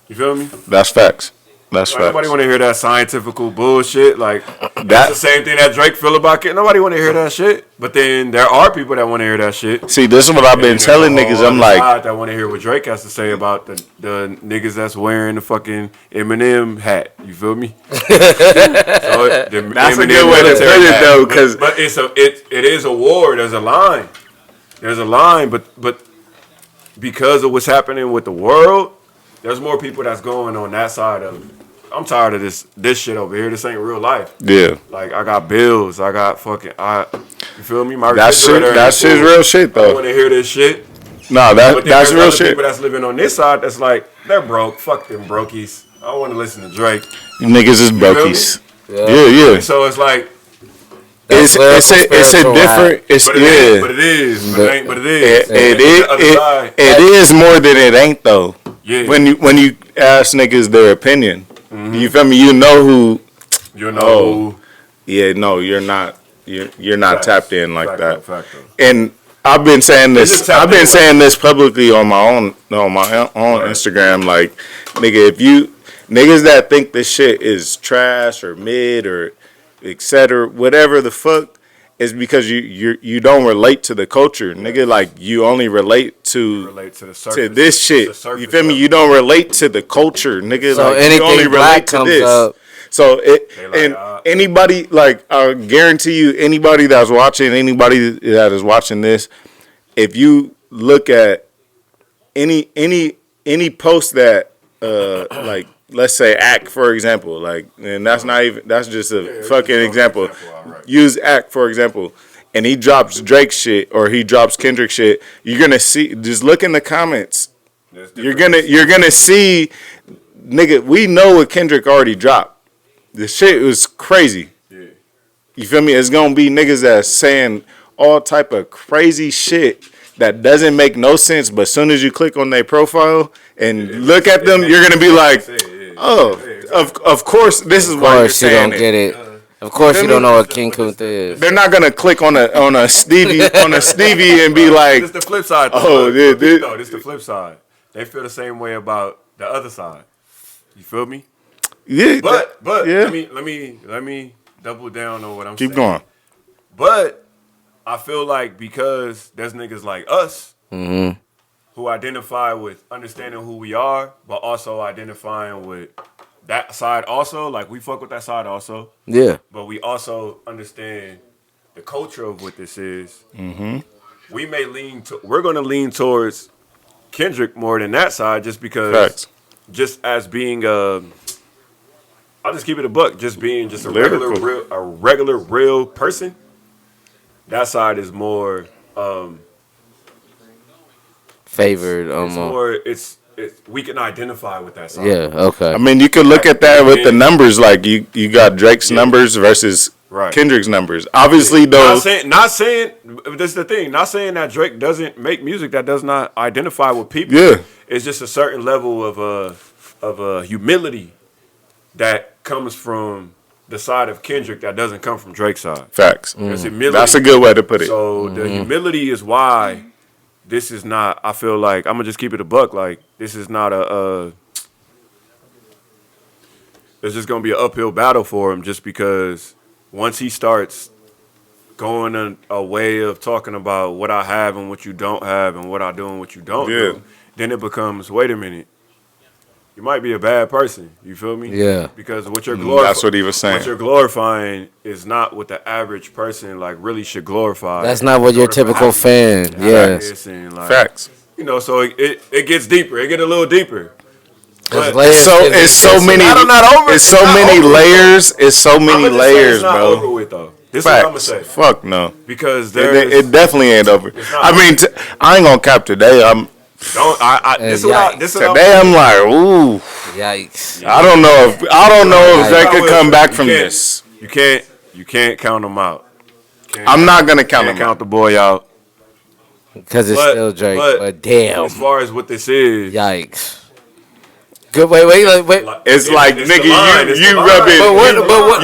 You feel me? That's facts. That's facts. Nobody want to hear that scientifical bullshit. Like that's the same thing that Drake feel about it. Nobody want to hear that shit. But then there are people that want to hear that shit. See, this is what I've been telling niggas. I'm like, that want to hear what Drake has to say about the niggas that's wearing the fucking Eminem hat. You feel me? That's a good way to put it though, because but it is a war. There's a line. But because of what's happening with the world, there's more people that's going on that side of it. I'm tired of this shit over here. This ain't real life. Yeah. Like, I got bills. I got fucking... you feel me? That shit's real shit, though. I want to hear this shit. No, that's real shit. People that's living on this side that's like, they're broke. Fuck them brokies. I don't want to listen to Drake. You niggas is brokies. Yeah. So it's like... It's a different... But it is. It is more than it ain't, though. Yeah. When you ask niggas their opinion, you feel me? You know who. Yeah, no, you're not. You're not tapped in like that. And I've been saying this. I've been saying this publicly on my own Instagram. Like, nigga, if you niggas that think this shit is trash or mid or etc. whatever the fuck. Is because you don't relate to the culture, nigga. Like, you only relate to the surface, to this shit. You feel me? You don't relate to the culture, nigga. So like, anything you only relate to this. Up. So anybody, like, I guarantee you, anybody that's watching, anybody that is watching this, if you look at any post that like, let's say Act, for example, like, and that's not even, that's just a fucking example. Use Act, for example, and he drops Drake shit or he drops Kendrick shit. You're gonna see, just look in the comments. You're gonna see, nigga, we know what Kendrick already dropped. The shit was crazy. Yeah. You feel me? It's gonna be niggas that's saying all type of crazy shit that doesn't make no sense, but as soon as you click on their profile and look at them, you're gonna be like, oh, of course, this is why you're saying don't get it. Of course, you don't know what King Kunta is. They're not gonna click on a Stevie and be like, "This the flip side." Oh, this the flip side. They feel the same way about the other side. You feel me? Yeah. But yeah. let me double down on what I'm saying. Keep going. But I feel like because there's niggas like us who identify with understanding who we are, but also identifying with that side also. Like, we fuck with that side also. Yeah. But we also understand the culture of what this is. We may we're going to lean towards Kendrick more than that side just because. Facts. Just as being I'll just keep it a buck. Just being just a regular real person. That side is more favored. Almost. It's we can identify with that side. Yeah. Okay. I mean, you could look at that with the numbers. Like, you got Drake's numbers versus Kendrick's numbers. Obviously, though. Not saying. This is the thing. Not saying that Drake doesn't make music that does not identify with people. Yeah. It's just a certain level of humility that comes from the side of Kendrick that doesn't come from Drake's side. Facts. Humility. That's a good way to put it. So the humility is why this is not. I feel like I'm gonna just keep it a buck. Like, this is not it's just gonna be an uphill battle for him, just because once he starts going a way of talking about what I have and what you don't have and what I do and what you don't do, then it becomes, wait a minute, you might be a bad person. You feel me? Yeah. Because what you're glorifying, that's what he was saying. What you're glorifying is not what the average person like really should glorify. That's not what your typical fan. Yes. Like, facts. You know, so it gets deeper. It get a little deeper. But It's so many layers. It's so many layers, it's not bro. Over with, though. This is what I'm gonna say. Fuck no. Because it definitely ain't over. I mean, I ain't gonna cap today. Today I'm like, ooh, yikes. I don't know if Drake could come back from this. You can't count him out. I'm not gonna count him out. Count the boy out. Because it's still Drake. But damn. As far as what this is, yikes. Good. Wait. It's like nigga,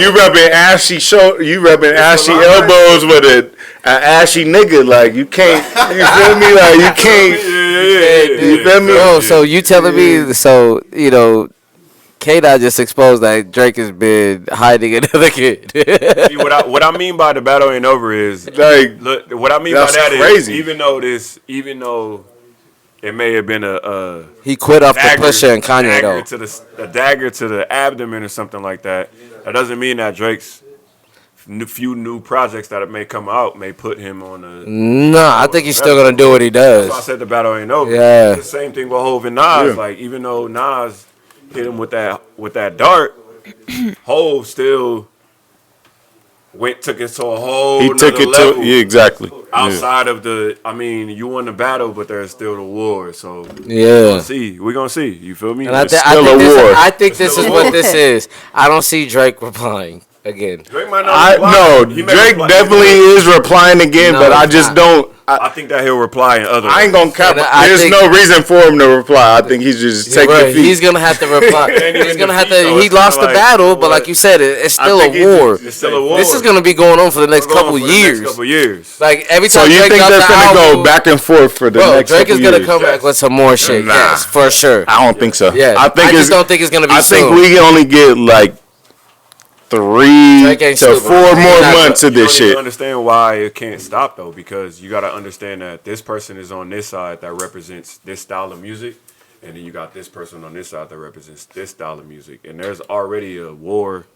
you rubbing ashy ashy elbows with an ashy nigga. Like you can't. You feel me? Like you can't. You feel me? Oh, so you telling me? So you know. K-Dot just exposed that Drake has been hiding another kid. See, what I mean by the battle ain't over is like what I mean by that crazy. Is even though it may have been he quit off the Pusha and Kanye though. A dagger to the abdomen or something like that. That doesn't mean that Drake's few new projects that may come out may put him on a. No, I think he's still gonna do what he does. That's why I said the battle ain't over. Yeah. It's the same thing with Hov and Nas. Yeah. Like even though Nas hit him with that dart, Hov still took it to a whole level. Yeah, exactly. Outside of you won the battle, but there's still the war. So yeah, we're gonna see. You feel me? And I think this is what this is. I don't see Drake replying again. Drake might not. Drake definitely is replying again, but I just don't. I think that he'll reply in other. I ain't gonna cap. There's no reason for him to reply. I think he's just taking the feet. He's gonna have to reply. He's gonna have to. He lost the battle, but like you said, it's still a war. It's still a war. This is gonna be going on for the next couple years. Like every time. So you Drake think they're gonna go back and forth for the next Drake couple is gonna years? come back with some more shit. Nah. Yes, for sure. I don't think so. Yeah, I just don't think it's gonna be. I think we only get like 3 to 4 more months of this shit. You understand why it can't stop though, because you got to understand that this person is on this side that represents this style of music, and then you got this person on this side that represents this style of music, and there's already a war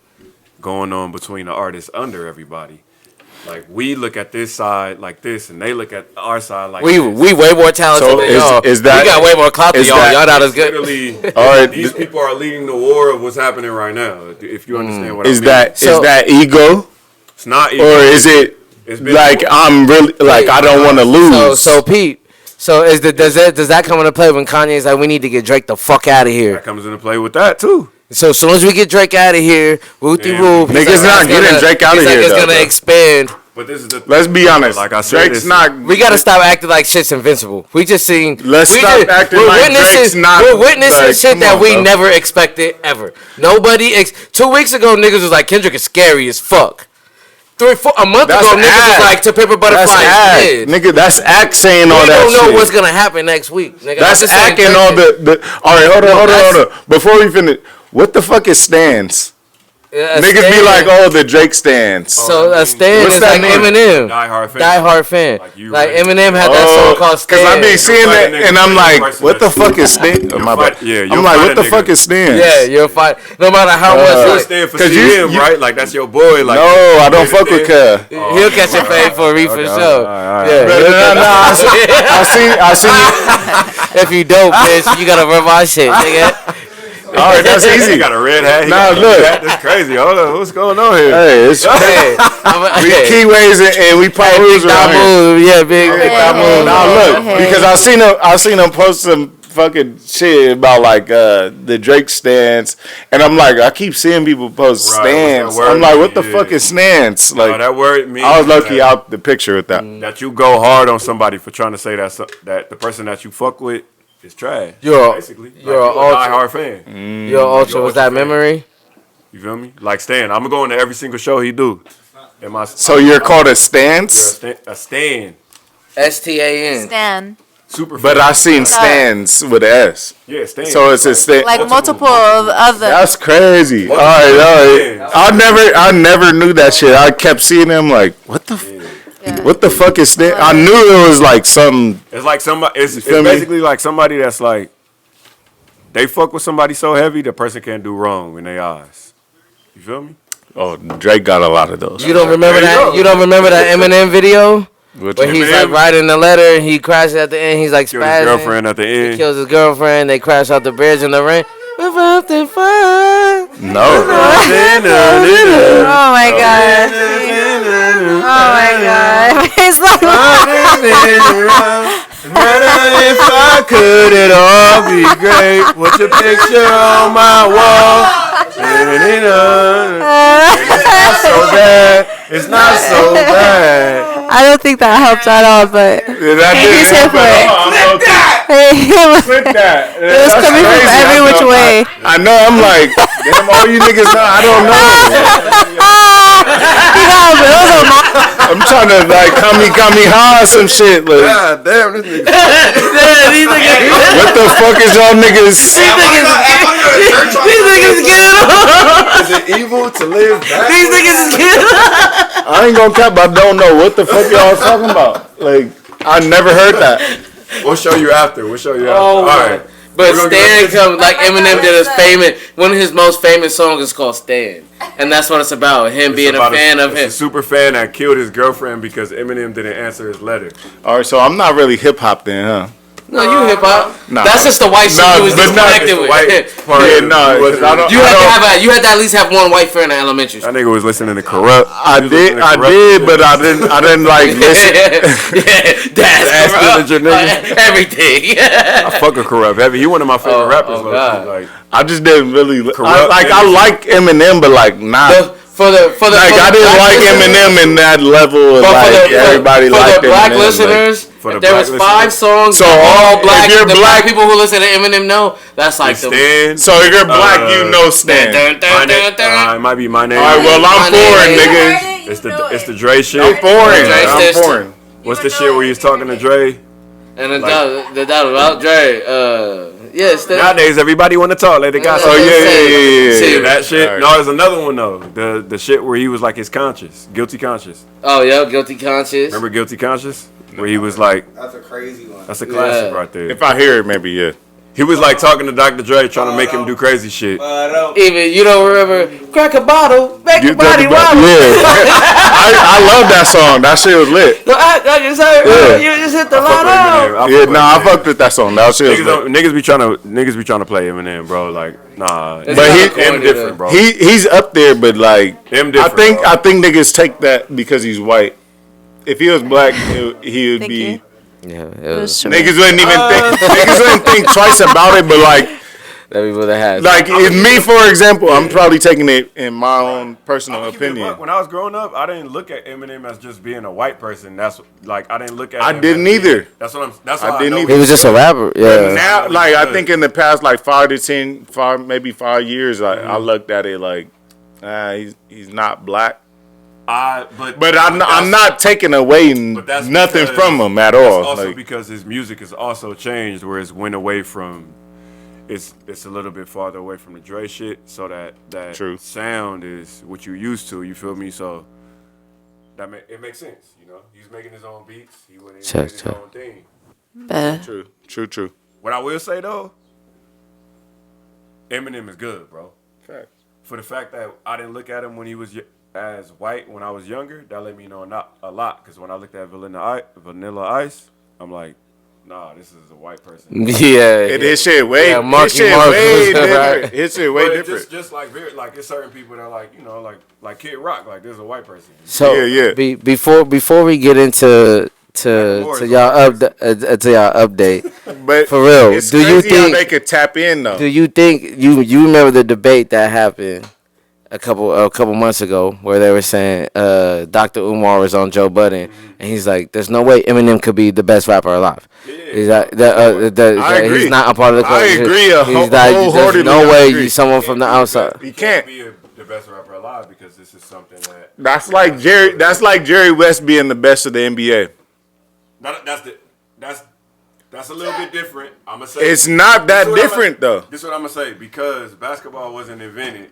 going on between the artists under everybody. Like we look at this side like this, and they look at our side like we way more talented than y'all. We got way more clout than y'all. Y'all not as good. All right, these people are leading the war of what's happening right now. If you understand what I mean. Is that ego? It's not ego. Or is it like I'm really like I don't want to lose? So Pete. So does that come into play when Kanye's like we need to get Drake the fuck out of here? That comes into play with that too. So as soon as we get Drake out of here, whoop-de-whoop. Niggas not getting Drake out of here. It's gonna expand. But this is let's be honest. Like I said, Drake's not. We gotta stop acting like shit's invincible. We just seen. Let's stop acting like Drake's not. We're witnessing shit that we never expected ever. Nobody. 2 weeks ago, niggas was like Kendrick is scary as fuck. A month ago, niggas was like To Pimp a Butterfly is dead. Nigga, that's act saying all that shit. We don't know what's gonna happen next week. Nigga. That's acting all the. All right, hold on. Before we finish. What the fuck is stands? Niggas be like, oh, the Drake stands. So a stand is like Eminem. Die Hard fan. Like Eminem had that song called Stand. Because I be seeing that and I'm like, what the fuck is stand? I'm like, what the fuck is stands? Yeah, you'll fight. No matter how much. Because you right? Like that's your boy. Like no, I don't fuck with Cuz. He'll catch a fade for a reef for sure. Yeah. I seen. If you don't, bitch, you gotta rub my shit, nigga. All right, that's easy. He got a red hat. Look. That's crazy. Hold on. What's going on here? Hey, it's crazy. We keyways and we pop rules around here. Yeah, big move. Now, look, because I seen him post some fucking shit about like the Drake stands, and I'm like, I keep seeing people post stands. I'm like, what the fuck is stands? Like that word means I was low-key out the picture with that. That you go hard on somebody for trying to say that the person that you fuck with is trash. You're a die-hard fan. You're ultra. Was that memory? You feel me? Like Stan. I'm going to every single show he do. So you're called a stance? A Stan. STAN. Stan. Super. But I seen stands with an S. Yeah, Stan. So it's a stand. Like multiple of other. That's crazy. All right. I never knew that shit. I kept seeing them like, what the. What the fuck is that? I knew it was like some. It's like somebody. It's basically like somebody that's like, they fuck with somebody so heavy the person can't do wrong in their eyes. You feel me? Oh, Drake got a lot of those. You don't remember that? You don't remember that Eminem video? Where he's like writing the letter and he crashes at the end. He's like spazzing. Kills his girlfriend at the end. He kills his girlfriend. They crash out the bridge in the rain. No. Oh my god. Oh my god. It's like if I could, it all be great. Put your picture on my wall. It's not so bad. I don't think that helped at all, but he's here for it. Flip that. It was coming from every which way. I know. I'm like, damn, all you niggas know. I don't know. I'm trying to like kami some shit. Like, God damn, this nigga. what the fuck is y'all niggas? These niggas getting Is it evil to live back? These niggas is getting I ain't gonna cap. I don't know what the fuck y'all talking about. Like, I never heard that. We'll show you after. All Oh, right. But Stan comes like Eminem did his famous. One of his most famous songs is called Stan, and that's what it's about. Him being a fan of him. A super fan that killed his girlfriend because Eminem didn't answer his letter. All right, so I'm not really hip hop then, huh? No, you hip hop. Nah. That's just the white shit you was disconnected with. You had to at least have one white friend in elementary school. That nigga was listening to Corrupt. I did, but I didn't like listen. That's Dillinger, nigga. everything. I fuck with Corrupt heavy. He one of my favorite rappers. God. Like, I just didn't really. Corrupt I like Eminem, but like not. For the I didn't like Eminem in that level of like everybody liked Eminem. For the black Eminem, listeners, For the there black was 5 songs. So all black. if you're The black people who listen to Eminem know that's like the. Stan. So if you're black, you know Stan. It might be my name. All right, well I'm foreign, nigga. It's the Dre shit. I'm foreign. Dre I'm foreign. What's the shit where he's talking to Dre? And the doubt about Dre. Yes. Nowadays, everybody want to talk. Like they got. Oh yeah. See that shit? Right. No, there's another one though. The shit where he was like his conscience, guilty conscience. Oh yeah, guilty conscience. Remember guilty conscience? Where he was like, That's a crazy one. that's a classic right there. If I hear it, maybe yeah. He was like talking to Dr. Dre, trying to make him do crazy shit. Even you don't remember crack a bottle, make your body wobble. Yeah. I love that song. That shit was lit. No, I just heard you just hit the lotto. I fucked with that song. That shit was lit. Niggas be trying to play Eminem, bro. Like, nah. But him different, bro. He's up there, but like Him different. I think niggas take that because he's white. If he was black, he would Thank be. you. Yeah, Niggas wouldn't even think twice about it, but like that we would have had. like me for example, I'm probably taking it in my own personal opinion. When I was growing up, I didn't look at Eminem as just being a white person. That's like I didn't look at. I him didn't as either. That's what I'm. That's I why didn't I know either. He was just a rapper. Yeah. Now, like I think in the past like 5 to 10, maybe 5 years, I looked at it like he's not black. But I'm not taking away nothing from him at all. That's also like, because his music has also changed, where it's went away from. It's a little bit farther away from the Dre shit, so that True. sound is what you used to. You feel me? So it makes sense. You know, he's making his own beats. He went in and made his own thing. Better. True. What I will say though, Eminem is good, bro. Facts. For the fact that I didn't look at him when he was as white when I was younger, that let me know not a lot. Because when I looked at Vanilla Ice, I'm like, nah, this is a white person. Yeah. His shit way Marky different. His shit way But different. Just like it's certain people that like, you know, like Kid Rock, like there's a white person. So Yeah. Before we get into y'all update, But for real, it's do you crazy how think they could tap in though? Do you think you remember the debate that happened a couple months ago where they were saying Dr. Umar was on Joe Budden and he's like, "There's no way Eminem could be the best rapper alive." He's like, I agree. he's not a part of the I agree. He's like, there's no way someone from the outside. He can't. be the best rapper alive because this is something that. That's like Jerry West being the best of the NBA. That's a little bit different. I'm gonna say It's not that different though. This is what I'm gonna say because basketball wasn't invented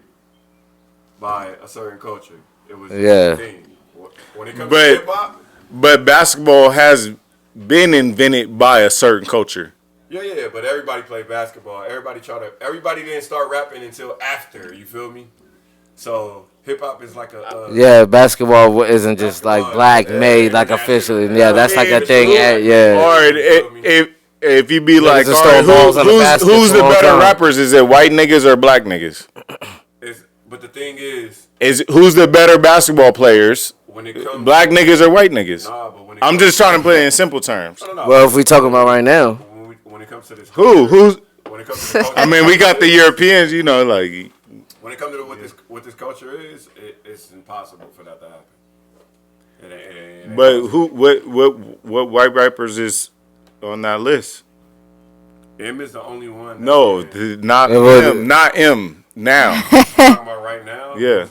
by a certain culture. It was a thing. When it comes to hip hop, but basketball has been invented by a certain culture. yeah. But everybody played basketball. Everybody didn't start rapping until after. You feel me? So hip hop is like a basketball isn't just like black made like officially. Yeah, that's like a thing. Yeah. Or if you be like, just all right, throw balls on the basket who's the for a long better time. rappers? Is it white niggas or black niggas? But the thing is Who's the better basketball players? when it comes Black niggas or white niggas? Nah, but when it I'm comes just trying to put it in simple terms. No. Well, if we talking about right now, when it comes to this, Who's? when it comes to this I mean, we got the Europeans, you know, like. when it comes to what this culture is, it's impossible for that to happen. It ain't But what white rappers is on that list? M is the only one. No, not M. Not M. Now. Talking about right now. Yeah.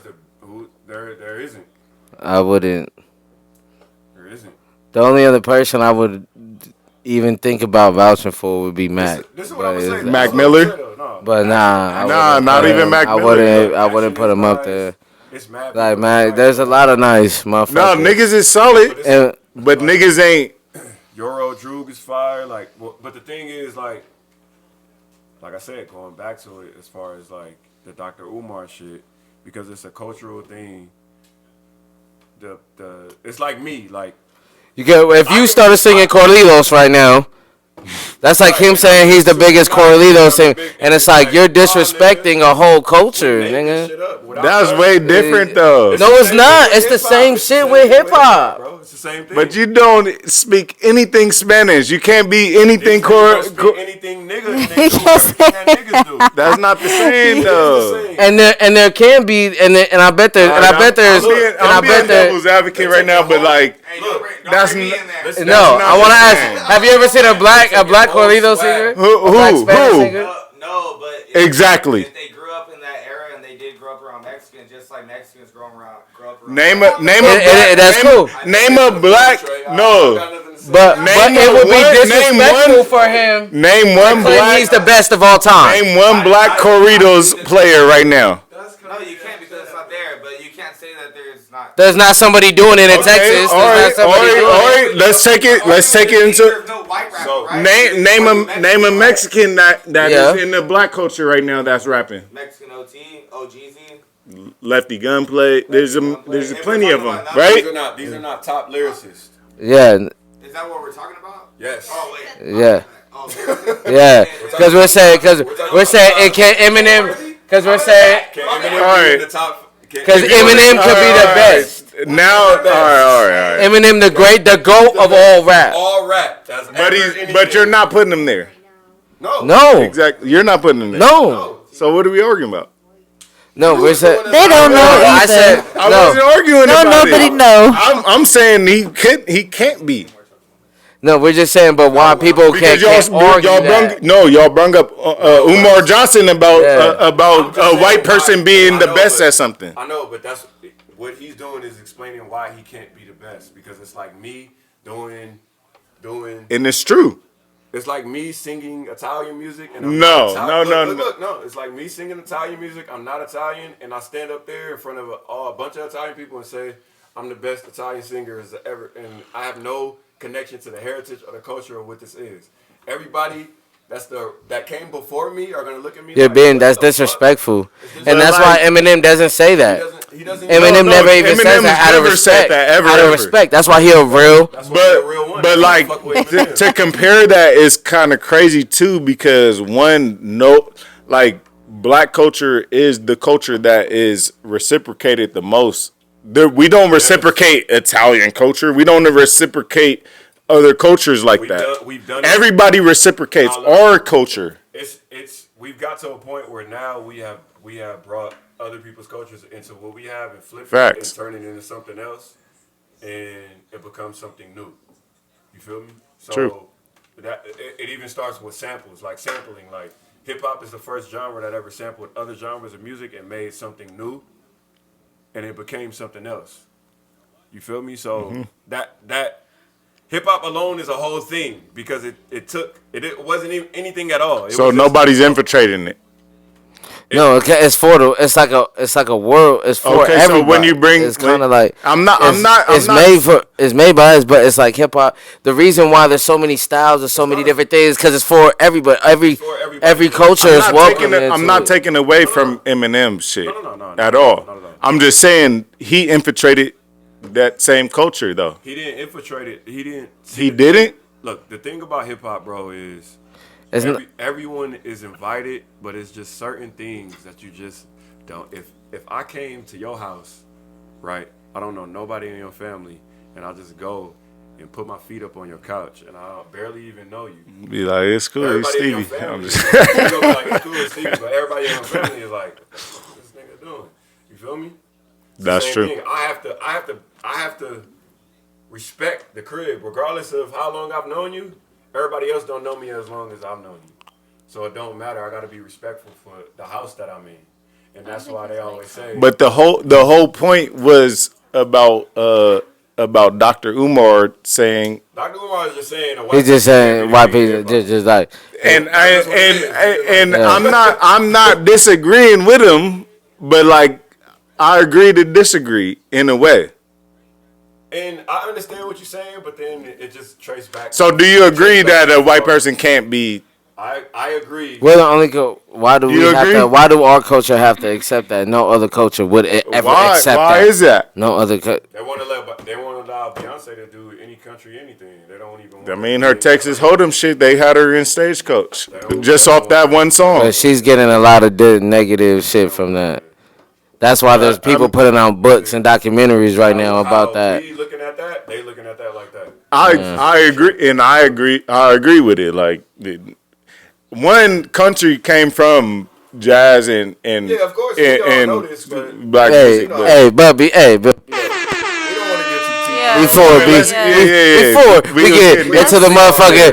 There isn't. I wouldn't. There isn't. The only other person I would even think about vouching for would be Mac. This is what I'm saying. Mac Miller. But not even Mac Miller. I wouldn't put him up there. It's Mac. Like Mac, there's a lot of nice motherfuckers. No, niggas is solid, but niggas ain't. Euro Droog is fire. Like, but the thing is, like I said, going back to it as far as like the Dr. Umar shit, because it's a cultural thing. It's like me, like you get if you started singing Corlitos right now. That's like him saying he's the biggest Corlitos singer, and it's like you're disrespecting a whole culture, nigga. That's way different though. No, it's not. It's the same shit with hip hop. It's the same thing. But you don't speak anything Spanish. You can't be anything anything niggas do. That's not the same though. And there can be, and I bet there's, I'm being devil's advocate right now, but like that's no. I want to ask: have you ever seen a black Corlitos singer? Who? No, but exactly. If they grew up in that era and they did grow up around Mexicans, just like Mexicans grew up around. Name a black. Name a black. No. But it would be disrespectful for him. Name one black. He's the best of all time. Name one black Corridos player right now. No, you can't because it's not there. But you can't say that there's not. There's not somebody doing it in Texas. All right. Let's take it into. Name a Mexican that is in the black culture right now that's rapping. Mexican OGZ. Lefty Gunplay. There's plenty of them, right? These are not top lyricists. Yeah. Is that what we're talking about? Yes. Oh wait. Yeah. Yeah. Because we're saying it can't Eminem. Because we're saying because Eminem could be the best. Now, all right. Eminem, the GOAT of all rap. All rap. But you're not putting him there. No. Exactly. You're not putting him there. No. So what are we arguing about? No, we're saying they don't know either. I said I wasn't arguing about nobody it. know. I'm saying he can't be. No, we're just saying, but why people can't argue that? Y'all brung up Umar Johnson about a white person being the best at something. I know, but that's what he's doing is explaining why he can't be the best, because it's like me doing. And it's true. It's like me singing Italian music. And No. It's like me singing Italian music. I'm not Italian, and I stand up there in front of a bunch of Italian people and say I'm the best Italian singer as ever, and I have no connection to the heritage or the culture of what this is. Everybody that came before me are gonna look at me. That's disrespectful, and that's why Eminem doesn't say that. He doesn't. Never even says that out of respect. Out of respect. That's why he a real. But like to compare that is kind of crazy too, because black culture is the culture that is reciprocated the most. We don't reciprocate Italian culture. We don't reciprocate other cultures like that. We've done Everybody reciprocates our culture. We've got to a point where now we have brought other people's cultures into what we have and flipped it and turned it into something else, and it becomes something new. You feel me? So True. It even starts with samples, like sampling. Like hip hop is the first genre that ever sampled other genres of music and made something new, and it became something else. You feel me? So that hip hop alone is a whole thing, because it wasn't even anything at all. So nobody's infiltrating it. No, it's for the. It's like a world. It's for everybody. So when you bring, it's kind of like it's made by us, but it's like hip hop. The reason why there's so many styles and so many different things, because it's for everybody. Every culture is welcome. I'm not taking away from Eminem's shit at all. No. I'm just saying he infiltrated that same culture though. He didn't infiltrate it. He didn't. Look, the thing about hip hop, bro, is everyone is invited, but it's just certain things that you just don't. If I came to your house, right, I don't know nobody in your family, and I'll just go and put my feet up on your couch, and I barely even know you. Be like, it's cool, it's Stevie. I'm just like, it's cool, it's Stevie, but everybody in your family is like, what's this nigga doing? You feel me? That's true. Thing. I have to respect the crib, regardless of how long I've known you. Everybody else don't know me as long as I've known you. So it don't matter. I got to be respectful for the house that I'm in. And that's why they always say. But the whole point was about Dr. Umar saying. Dr. Umar is just saying. He's just saying white people just like. And I'm not disagreeing with him, but like I agree to disagree in a way. And I understand what you're saying, but then it just traces back. So do you agree that a white person can't be? I agree. We're the only why do we have to? Why do our culture have to accept that? No other culture would ever accept that. Why is that? No other. They want to allow Beyonce to do any country, anything. They don't even. I mean, her Texas Hold'em shit. They had her in Stagecoach just off that one song. But she's getting a lot of negative shit from that. That's why there's people putting out books and documentaries right now about that. We looking at that. They looking at that like that. I agree, and I agree with it. Like one country came from jazz and yeah, of course, and know this, but black music. Bubby, Before we get into the motherfucker,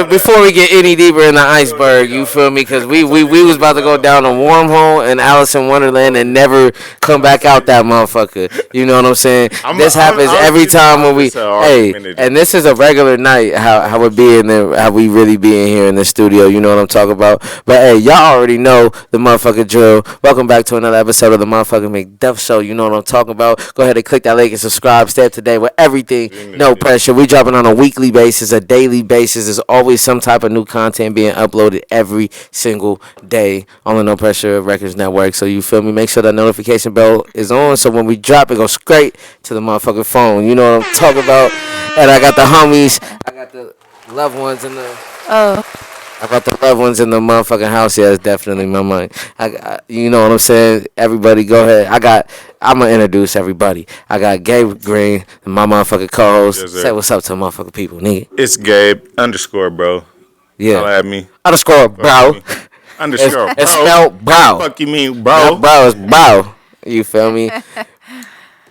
before we get any deeper in the iceberg, you feel me? Because we was about to go down a wormhole in Alice in Wonderland and never come back out that motherfucker. You know what I'm saying? This happens every time when we. And this is a regular night. How it be in there? How we really be in here in the studio? You know what I'm talking about? But hey, y'all already know the motherfucking drill. Welcome back to another episode of the motherfucking Mcduff Show. You know what I'm talking about? Go ahead and click that link and subscribe. Stay up to date with everything. No pressure. We dropping on a weekly basis, a daily basis. There's always some type of new content being uploaded every single day on the Nopressure Records network. So you feel me? Make sure that notification bell is on, so when we drop it, go straight to the motherfucking phone. You know what I'm talking about? And I got the homies, I got the loved ones in the I got the loved ones in the motherfucking house. Yeah, it's definitely my mind. You know what I'm saying? Everybody go ahead. I'm going to introduce everybody. I got Gabe Green, my motherfucking co-host. Yes, say what's up to the motherfucking people, nigga. It's Gabe _ bro. Yeah. Don't at me. _ bro. _ It's spelled bro. Fuck you mean, bro? Not bro, it's bro. You feel me?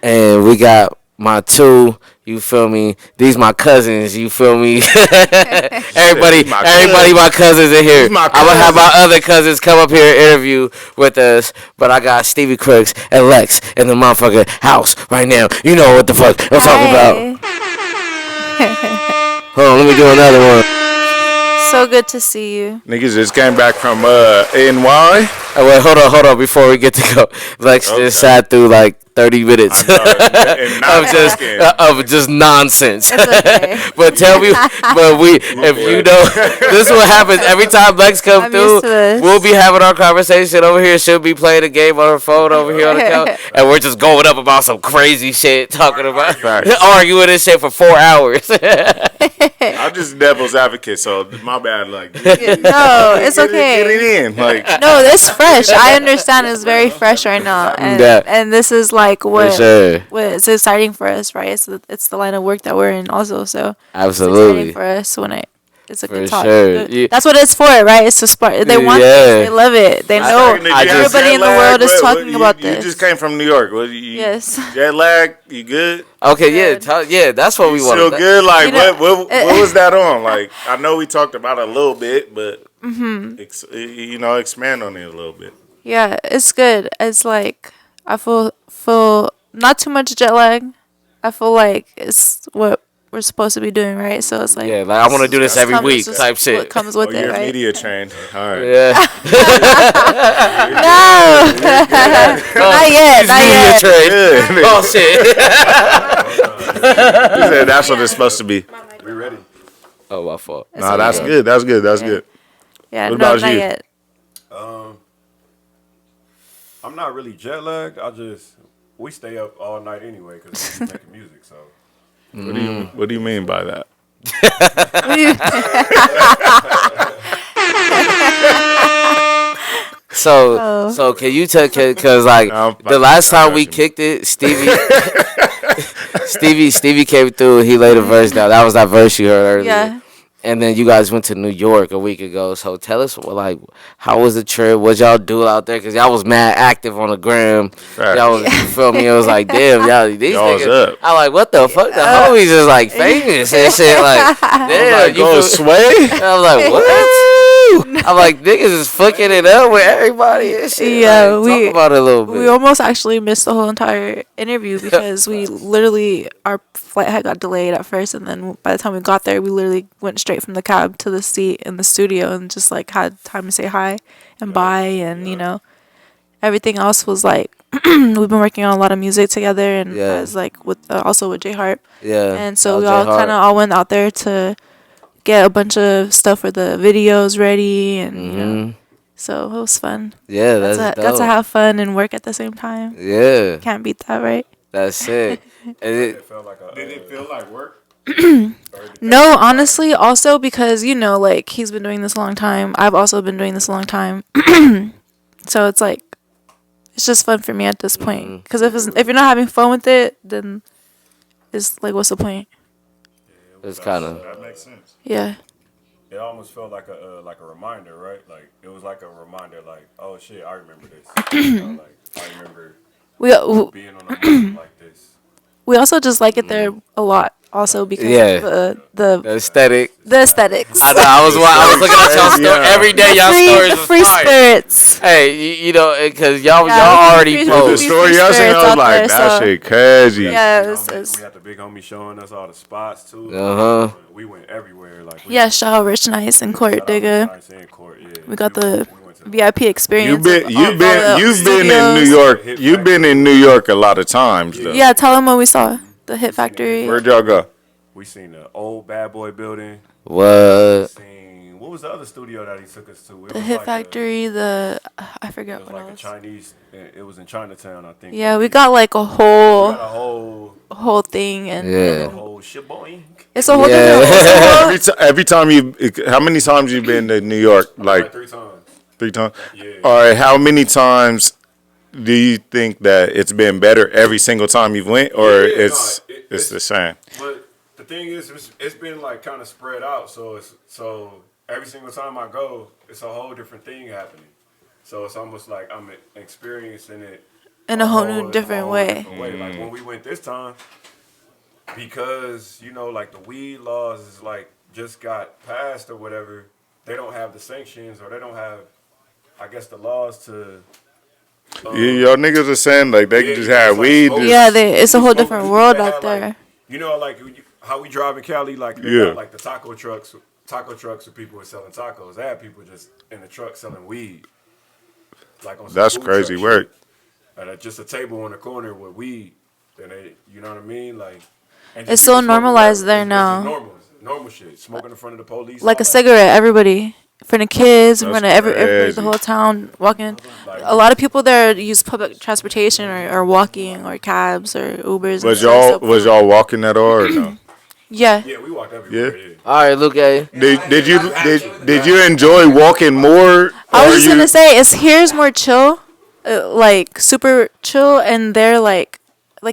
And we got my two, you feel me? These my cousins, you feel me? everybody my cousins in here. I'm gonna have my other cousins come up here and interview with us, but I got Stevie, Crooks, and Lexx in the motherfucking house right now. You know what the fuck I'm talking about. Hold on, let me do another one. So good to see you. Niggas just came back from NY. Oh, wait, hold on, before we get to go. Lexx just sat through like 30 minutes of just nonsense. Okay. But tell me, if you know, this is what happens every time Lexx comes through. We'll be having our conversation over here. She'll be playing a game on her phone over here on the couch, and we're just going up about some crazy shit, talking about arguing this shit for 4 hours. I'm just devil's advocate, so my bad. Like, no, it's okay. Get it in, like, no, it's fresh. I understand it's very fresh right now, and this is like what it's exciting for us, right? It's the line of work that we're in, also. So absolutely, it's exciting for us when it's a good talk. Sure. That's what it's for, right? It's to spark. They want this. They love it. They know everybody in the world is talking about this. You just came from New York. Yes. Jet lag? You good? Okay, yeah, that's what we want. Still good? Like, what was that on? Like, I know we talked about it a little bit, but expand on it a little bit. Yeah, it's good. It's like I feel not too much jet lag. I feel like it's what we're supposed to be doing, right? So it's like, yeah, like I want to do this every week type shit. What comes with it, you're right? media trained. All right. Yeah. No, not yet. Oh shit. He said that's what it's supposed to be. We ready? Oh, my fault. Nah, that's good. That's good. That's good. Yeah, what about not you? Yet. I'm not really jet lagged. We stay up all night anyway because we making music. So. What do you mean by that? So can you tell? Cause like the last time we kicked it, Stevie came through. He laid a verse down. That was that verse you heard earlier. Yeah. And then you guys went to New York a week ago. So tell us, like, how was the trip? What y'all do out there? Because y'all was mad active on the gram. Right. Y'all was, you feel me? It was like, damn, these niggas. I'm like, what the fuck? The homies is like famous and shit. Like, damn. Like, go sway? I was like, what? I'm like, niggas is fucking it up with everybody and shit. Yeah, like, talk about it a little bit. We almost actually missed the whole entire interview because we literally, our flight had got delayed at first, and then by the time we got there, we literally went straight from the cab to the seat in the studio and just like had time to say hi and bye, and you know, everything else was like we've been working on a lot of music together, and as like with also with J Harp, and so we all kind of all went out there to get a bunch of stuff for the videos ready, and you know, so it was fun. Yeah, got to have fun and work at the same time. Yeah, can't beat that, right? That's it. Did it feel like work? No, honestly, also because you know, like he's been doing this a long time. I've also been doing this a long time, so it's like it's just fun for me at this point. Because if you're not having fun with it, then it's like, what's the point? It's kind of that makes sense. Yeah. It almost felt like a reminder, right? Like it was like a reminder, like, oh shit, I remember this. You know, like I remember being on a moment like this. We also just like it there a lot. Also because of the aesthetic. The aesthetics. I know. I was looking at y'all story every day. Y'all stories the free spirits. Hey, you know, because y'all already the story y'all seen, I was like, that shit crazy. Yeah, we had the big homie showing us all the spots too. We went everywhere. Like shout out Rich Nice and Court Digger. We got the VIP experience. You've been in New York. You've been in New York a lot of times though. Yeah, tell them what we saw. The Hit Factory. Where'd y'all go? We seen the old Bad Boy building. What? What was the other studio that he took us to? The Hit Factory. I forget what else. Chinese. It was in Chinatown, I think. Yeah, we got like a whole thing, and a whole sheboing. It's a whole different. Every time how many times you been to New York? Like 3 times. 3 times. Yeah. All right. How many times do you think that it's been better every single time you went, or it's the same? But the thing is, it's been like kind of spread out. So every single time I go, it's a whole different thing happening. So it's almost like I'm experiencing it in a whole new different way. Like when we went this time, because you know, like the weed laws is like just got passed or whatever. They don't have the sanctions, or they don't have, I guess, the laws to. Y'all niggas are saying like they can just have weed. It's a whole different world out there. Like, you know, like how we drive in Cali, like they got like the taco trucks where people are selling tacos. They have people just in the truck selling weed. Like on some that's food crazy truck work. Shit. And just a table on the corner with weed. Then they, you know what I mean? Like it's so normalized there now. Normal shit. Smoking in front of the police. Like a cigarette, everybody. In front of kids, in front of everybody, the whole town walking. A lot of people there use public transportation or walking or cabs or Ubers. Was y'all walking at all or no? Yeah. Yeah, we walked everywhere. Yeah. All right, look at Did you enjoy walking more? I was just gonna say, here's more chill, like super chill, and they're like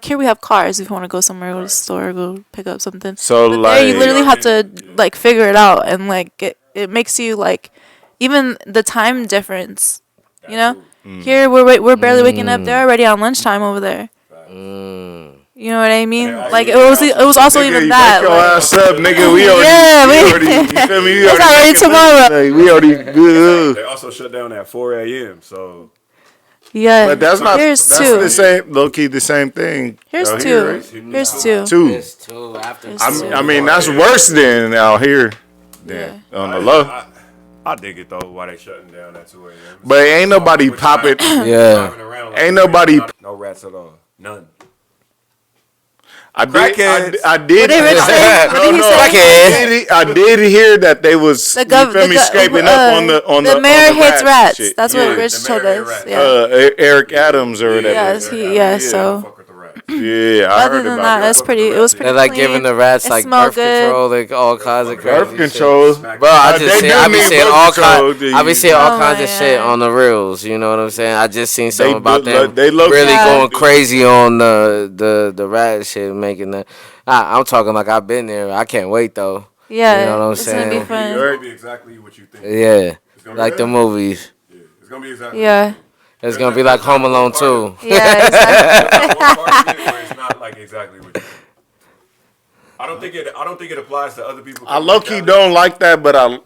here we have cars if you want to go somewhere, go to the store, go pick up something. So but like there you literally have to like figure it out, and like it makes you like even the time difference, you know. Here we're barely waking up. They're already on lunchtime over there. You know what I mean? Like it was also even that. Your ass up, nigga. We already. You feel me? It's already tomorrow. Like, we already good. They also shut down at 4 a.m. So. Yeah, but that's not. Here's that's two. The same, low key, the same thing. Here's two. Here, right? Here's two. Two. I mean, that's worse than out here. Yeah. On the low. I dig it though. Why they shutting down at 2 a.m. But ain't nobody popping. Yeah. Ain't nobody. No rats at all. None. I did hear that they was scraping up on the mayor hates rats. Shit. That's what Rich told us. Yeah. Eric Adams or whatever. Yes, so. Yeah, I other heard than about that, it was pretty. They're like clean. giving the rats like birth control, like all kinds of crazy birth control. Bro, I be seeing all kinds of shit on the reels. You know what I'm saying? I just seen something about them really going crazy on the rat shit, making the. I'm talking like I've been there. I can't wait though. Yeah, you know what I'm saying? Gonna be fun. It's gonna be exactly what you think. Yeah, like the movies. Yeah, it's gonna be exactly. Yeah. It's gonna be like Home Alone 2. Yeah, exactly. One part of it where it's not like exactly what you think. I don't think it applies to other people. I low key don't like that, but I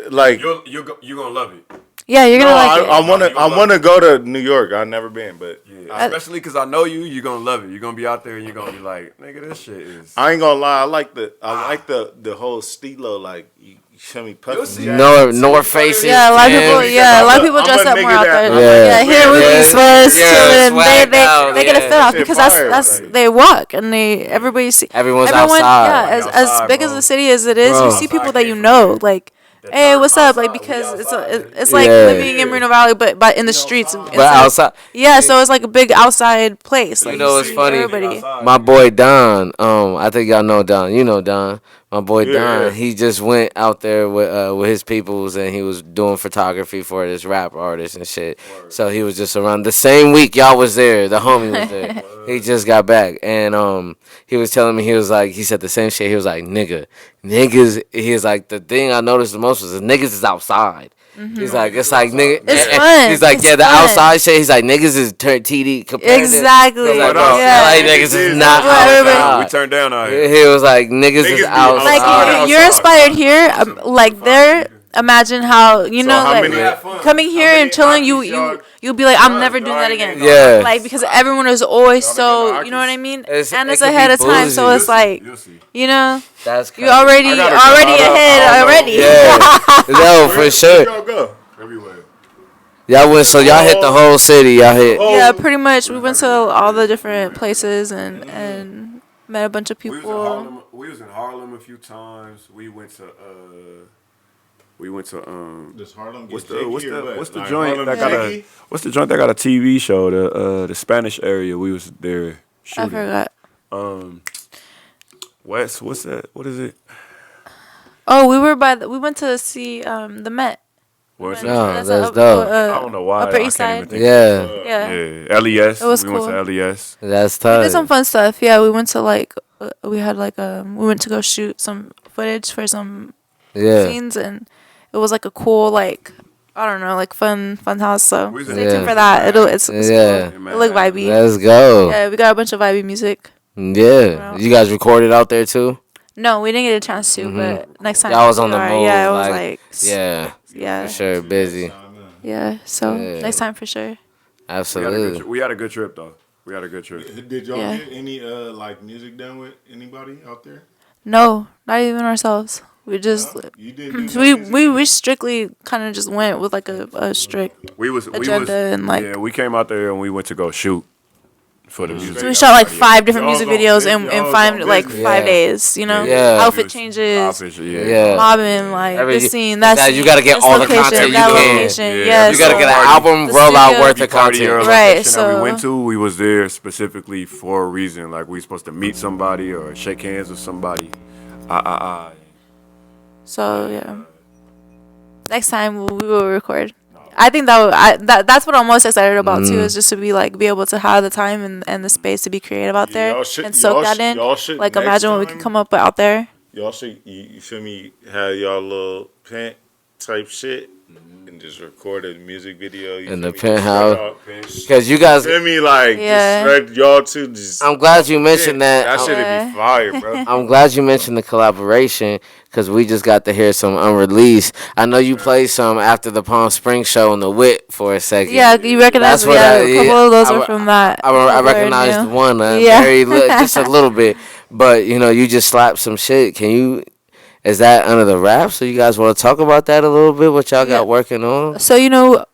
like. You're gonna love it. Yeah, you're gonna like it. I wanna go to New York. I've never been, but yeah, especially because I know you. You're gonna love it. You're gonna be out there and you're gonna be like, nigga, this shit is. I ain't gonna lie. I like the whole stilo. Like you feel me? Puffin' North faces. Yeah, a lot of people. Yeah, a lot of people dress up more out there. Yeah, here we be sweats, chilling. They get a fit off because that's they walk and everybody see everyone. Yeah, as big as the city as it is, you see people that you know like. Hey, what's up? Like because it's like living in Moreno Valley, but in the streets. But outside. Yeah, so it's like a big outside place. Like, you know, it's funny. Everybody. My boy Don. I think y'all know Don. You know Don. My boy Don. He just went out there with his peoples and he was doing photography for this rap artist and shit. So he was just around the same week y'all was there. The homie was there. He just got back and he was telling me he said the same shit. He was like niggas. He was like the thing I noticed the most was the niggas is outside. Mm-hmm. He's like, it's like nigga. It's fun. He's like, it's the fun. outside shit. He's like, niggas is TD compared exactly. To, like, yeah. LA niggas is not outside. We turned down out here. He was like, niggas is outside. Like you're inspired here. Like there. Imagine how coming here and chilling. You'll be like, I'm never doing that again. Yeah. Like because everyone is always so. You know what I mean? And it's ahead of time, so it's like you know. That's you already ahead already. Yeah. No, for sure. Go everywhere. Y'all went, so y'all hit the whole city. Y'all hit. Yeah, pretty much. We went to all the different places and met a bunch of people. We was in Harlem a few times. We went to Does Harlem what's get the joint that got a TV show, the Spanish area we was there shooting. I forgot. West, what's that? What is it? Oh, we went to see the Met. Where's that's dope. I don't know why. Upper East Side. Yeah. LES. It was we cool. went to LES. That's tight. We did some fun stuff. Yeah, we went to we went to go shoot some footage for some scenes and it was like a cool I don't know fun house. So stay tuned for that. It's cool. It look vibey. Let's go. Yeah, we got a bunch of vibey music. Yeah, you guys recorded out there too? No, we didn't get a chance to, but next time. Y'all was on the move. Yeah, it was yeah, for sure, busy. Yeah, so next time for sure. Absolutely. We had a good trip though. We had a good trip. Did y'all get any music done with anybody out there? No, not even ourselves. We just we strictly kind of just went with a strict agenda and we came out there and we went to go shoot for the music. So we shot 5 different music videos in 5 days. You know, outfit changes, mobbing this scene, that scene. You gotta get all the content you can. You gotta get an album rollout worth of content. Right. So we went to, we was there specifically for a reason. Like we supposed to meet somebody or shake hands with somebody. So yeah, next time we will record. I think that's what I'm most excited about too, is just to be able to have the time and the space to be creative out there and soak that in. Imagine what we can come up with out there. Y'all should, you feel me, have y'all little pant type shit and just record a music video. In the penthouse. Because you guys. Feel me, just y'all two just. I'm glad you mentioned that. That shit'd be fire, bro. I'm glad you mentioned the collaboration because we just got to hear some unreleased. I know you played some after the Palm Springs show in the Wit for a second. Yeah, you recognize a couple of those are from that. I recognized one, just a little bit. But, you just slapped some shit. Is that under the wrap? So you guys want to talk about that a little bit? What y'all got working on? So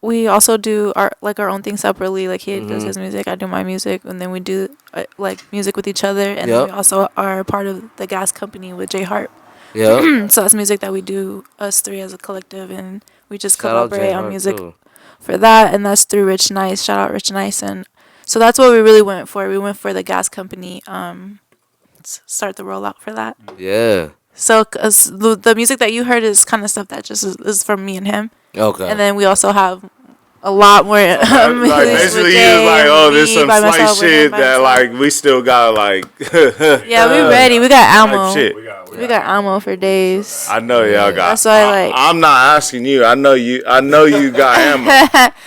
we also do our own thing separately. He does his music, I do my music, and then we do music with each other. And then we also are part of the Gas Company with J Hart. Yeah. So that's music that we do us three as a collective, and we just collaborate on music for that. And that's through Rich Nice. Shout out Rich Nice. And so that's what we really went for. We went for the Gas Company. Start the rollout for that. Yeah. So the music that you heard is kind of stuff that just is from me and him. Okay. And then we also have a lot more. Basically, you was there's some slight shit that we still got yeah, we ready. We got ammo. We got ammo for days. I know y'all got. That's why I'm not asking you. I know you got ammo.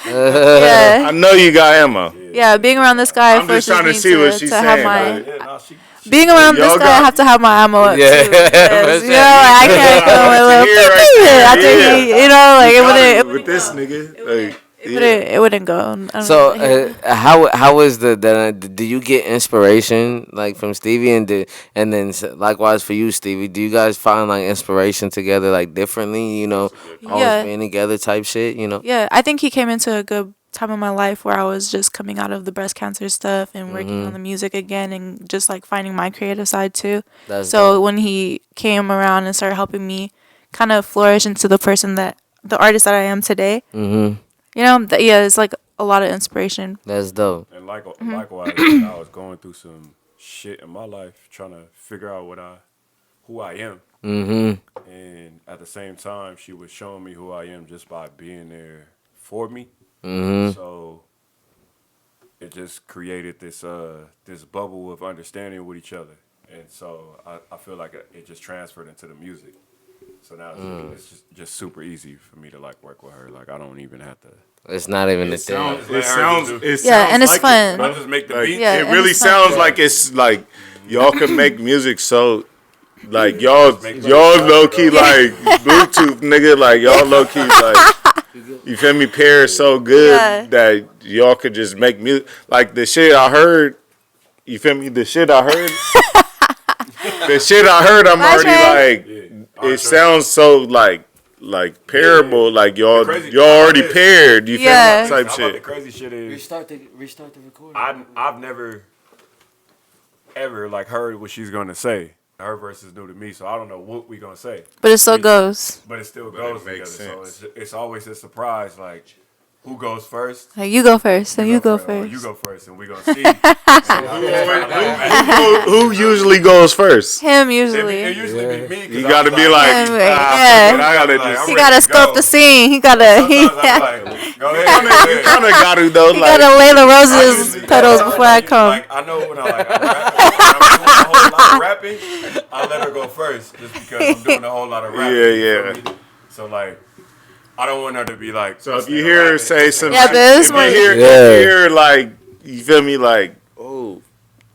Yeah. I know you got ammo. Yeah, being around this guy. I'm just trying to see what she's saying. Being around this guy, I have to have my ammo up too. Because, you know, like, I can't come with a little after he, you know, like it wouldn't with this go. nigga. It wouldn't go. So how is the do you get inspiration like from Stevie and then likewise for you, Stevie? Do you guys find like inspiration together like differently? You know, always being together type shit. You know. Yeah, I think he came into a good time in my life where I was just coming out of the breast cancer stuff and working on the music again and just like finding my creative side too. That's so dope. when he came around and started helping me kind of flourish into the artist that I am today. You know, it's like a lot of inspiration. That's dope. And likewise, I was going through some shit in my life, trying to figure out who I am. And at the same time, she was showing me who I am just by being there for me. So it just created this bubble of understanding with each other. And so I feel like it just transferred into the music. So now it's just super easy for me to like work with her. Like I don't even have to. It's not even a thing. It sounds and it's like fun. I just make the beat. Yeah, it and really it's fun. sounds like it's like y'all can make music so like y'all low key like Bluetooth nigga, like y'all low key like you feel me, pair so good that y'all could just make music. Like the shit I heard, you feel me? The shit I heard I'm already like it sounds so like pairable, like y'all already paired. You feel me? Type shit. The crazy shit is Restart the recording. I've never ever like heard what she's gonna say. Her verse is new to me, so I don't know what we gonna say. But it still goes. But it still goes together. Sense. So it's always a surprise, like who goes first. Like, you go first, and you go first. You go first, and we gonna see. Who usually goes first? Him usually. It usually be me. You gotta be like, Him, I gotta just. He gotta scope the scene. He gotta. Sometimes I'm like, go ahead. You kind of got to though. He Like, gotta lay the roses petals before I come. Like I know when I'm doing a whole lot of rapping, I let her go first just because I'm doing a whole lot of rapping. Yeah. So like, I don't want her to be like. so if you hear her say some, Yeah, but this if one- you hear like, you feel me, like, oh,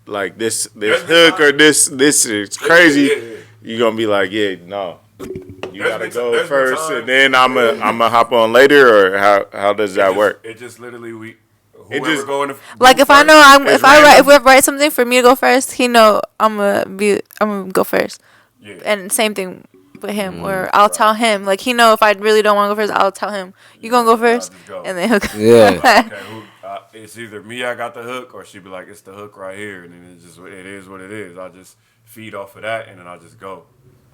like this hook or this is crazy. Yeah. You gonna be like, yeah, no. You gotta go there's been first, times- and then I'ma hop on later, or how does that work? It just literally It whoever just- going to Like if I know It's if we write something for me to go first, he know I'm gonna go first. Yeah. And same thing with him, or I'll tell him. Like he know if I really don't want to go first, I'll tell him you gonna go first, just go. and then he'll go. Yeah. Okay, it's either me I got the hook or she be like it's the hook right here, and then it is what it is. I just feed off of that, and then I just go,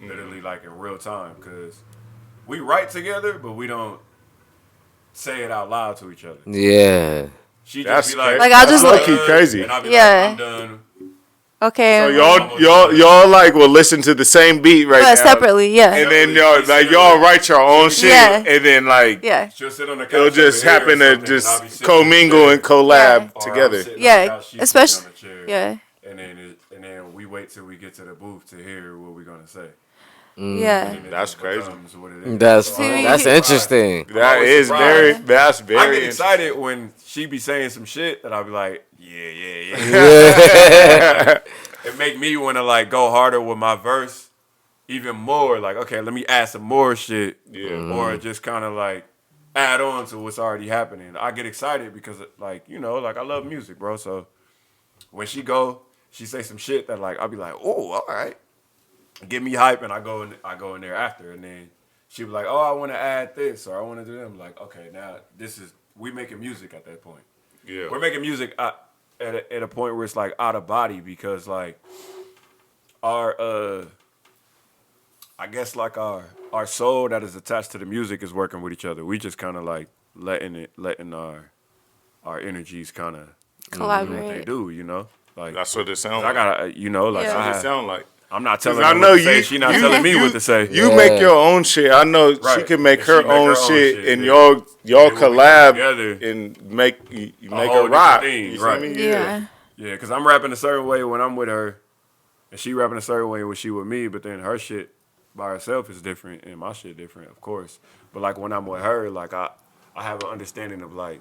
literally like in real time, because we write together, but we don't say it out loud to each other. Yeah. She That's just be like, Like, I'll just low key crazy. and I'll be Yeah. like, I'm done. Okay. So y'all like will listen to the same beat right but now, separately, yeah. and then y'all write your own shit, Yeah. and then like Yeah. She'll sit on the couch. it'll just over here or happen to something, and I'll be just sitting on the commingle chair, and collab or I'm together. sitting on the Yeah, couch, she's especially- sitting on the chair. Yeah. And then we wait till we get to the booth to hear what we're gonna say. Yeah. And it That's just crazy. becomes what it is. That's So fun. I'm That's always interesting. That always is surprised. that's I very. get excited when she be saying some shit that I'll be like, yeah. Yeah. It make me want to like go harder with my verse even more. Like, okay, let me add some more shit. Yeah. Or just kind of like add on to what's already happening. I get excited because like, you know, like I love music, bro. So when she say some shit that like, I'll be like, oh, all right. Get me hype, and I go in there after, and then she be like, oh, I want to add this, or I want to do that. I'm like, okay, now we making music at that point. Yeah. We're making music at a point where it's like out of body, because like our I guess like our soul that is attached to the music is working with each other. We just kind of like letting our energies kind of do what they Collaborate. do, you know. Like That's what it sounds I like. gotta, you know, like Yeah. I It have, sound like. I'm not telling I her know what to say. you- She not you- telling me you- what to say. You Yeah. make your own shit. I know she Right. can make And her she make own her own shit, shit, and yeah. y'all And when we get collab together, and make you make whole a different rock. thing, You feel right. me? Yeah. Yeah, because I'm rapping a certain way when I'm with her, and she rapping a certain way when she with me, but then her shit by herself is different, and my shit different, of course. But like when I'm with her, like I have an understanding of like,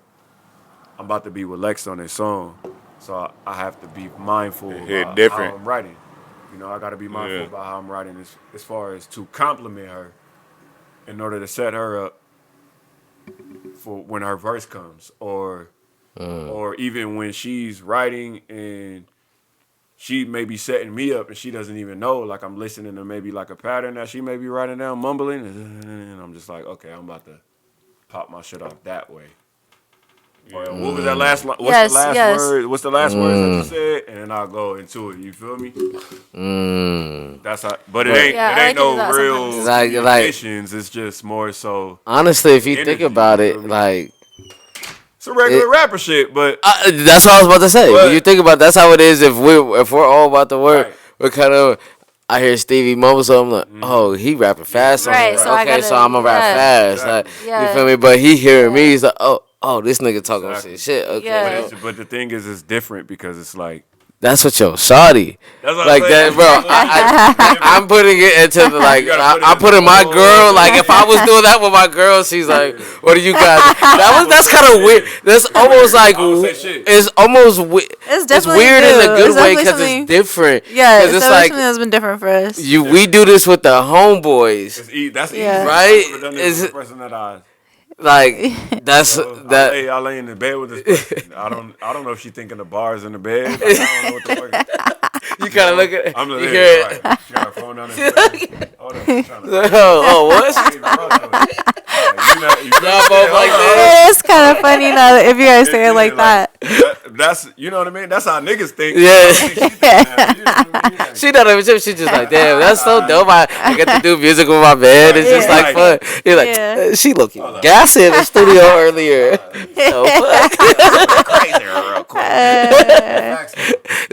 I'm about to be with Lexx on this song, So I have to be mindful about different. how I'm writing. You know, I got to be mindful about how I'm writing as far as to compliment her in order to set her up for when her verse comes, or even when she's writing and she may be setting me up and she doesn't even know. Like I'm listening to maybe like a pattern that she may be writing down, mumbling, and I'm just like, okay, I'm about to pop my shit off that way. Or what was that last line? What's the last word? What's the last words that you said? And then I'll go into it. You feel me? That's how. But it ain't no real communications. It's just more so. Honestly, if you think about it, like it's a regular rapper shit. But that's what I was about to say. When you think about it, that's how it is. If we're all about to work, we're kind of. I hear Stevie mumble, so I'm like, oh, he rapping fast. Right. So I'm gonna rap fast. Like, you feel me? But he hearing me, he's like, oh, this nigga talking shit. Okay. Yeah. But the thing is, it's different because it's like. That's what your shawty. That's what like that, bro. I'm putting it into the like. I'm putting my girl. Like if I was doing that with my girl, she's like, "What do you got?" That's kind of weird. That's almost like it's almost. It's weird in a good way because it's different. Yeah, it's like something that's been different for us. We do this with the homeboys. That's easy, right? Like that's that. I lay in the bed with this person. I don't know if she thinking the bars in the bed. Like, I don't know what the fuck. You kind of look at. I'm looking at it. Right. She got her phone down there. Hold on. What? Y'all both like that. It's kind of funny now if you guys say it like that. That's you know what I mean. That's how niggas think. Yeah. She not even. She just like, damn, that's so dope. I get to do music with my band. It's just like fun. You're like, she looking gassy in the studio earlier. So crazy real quick.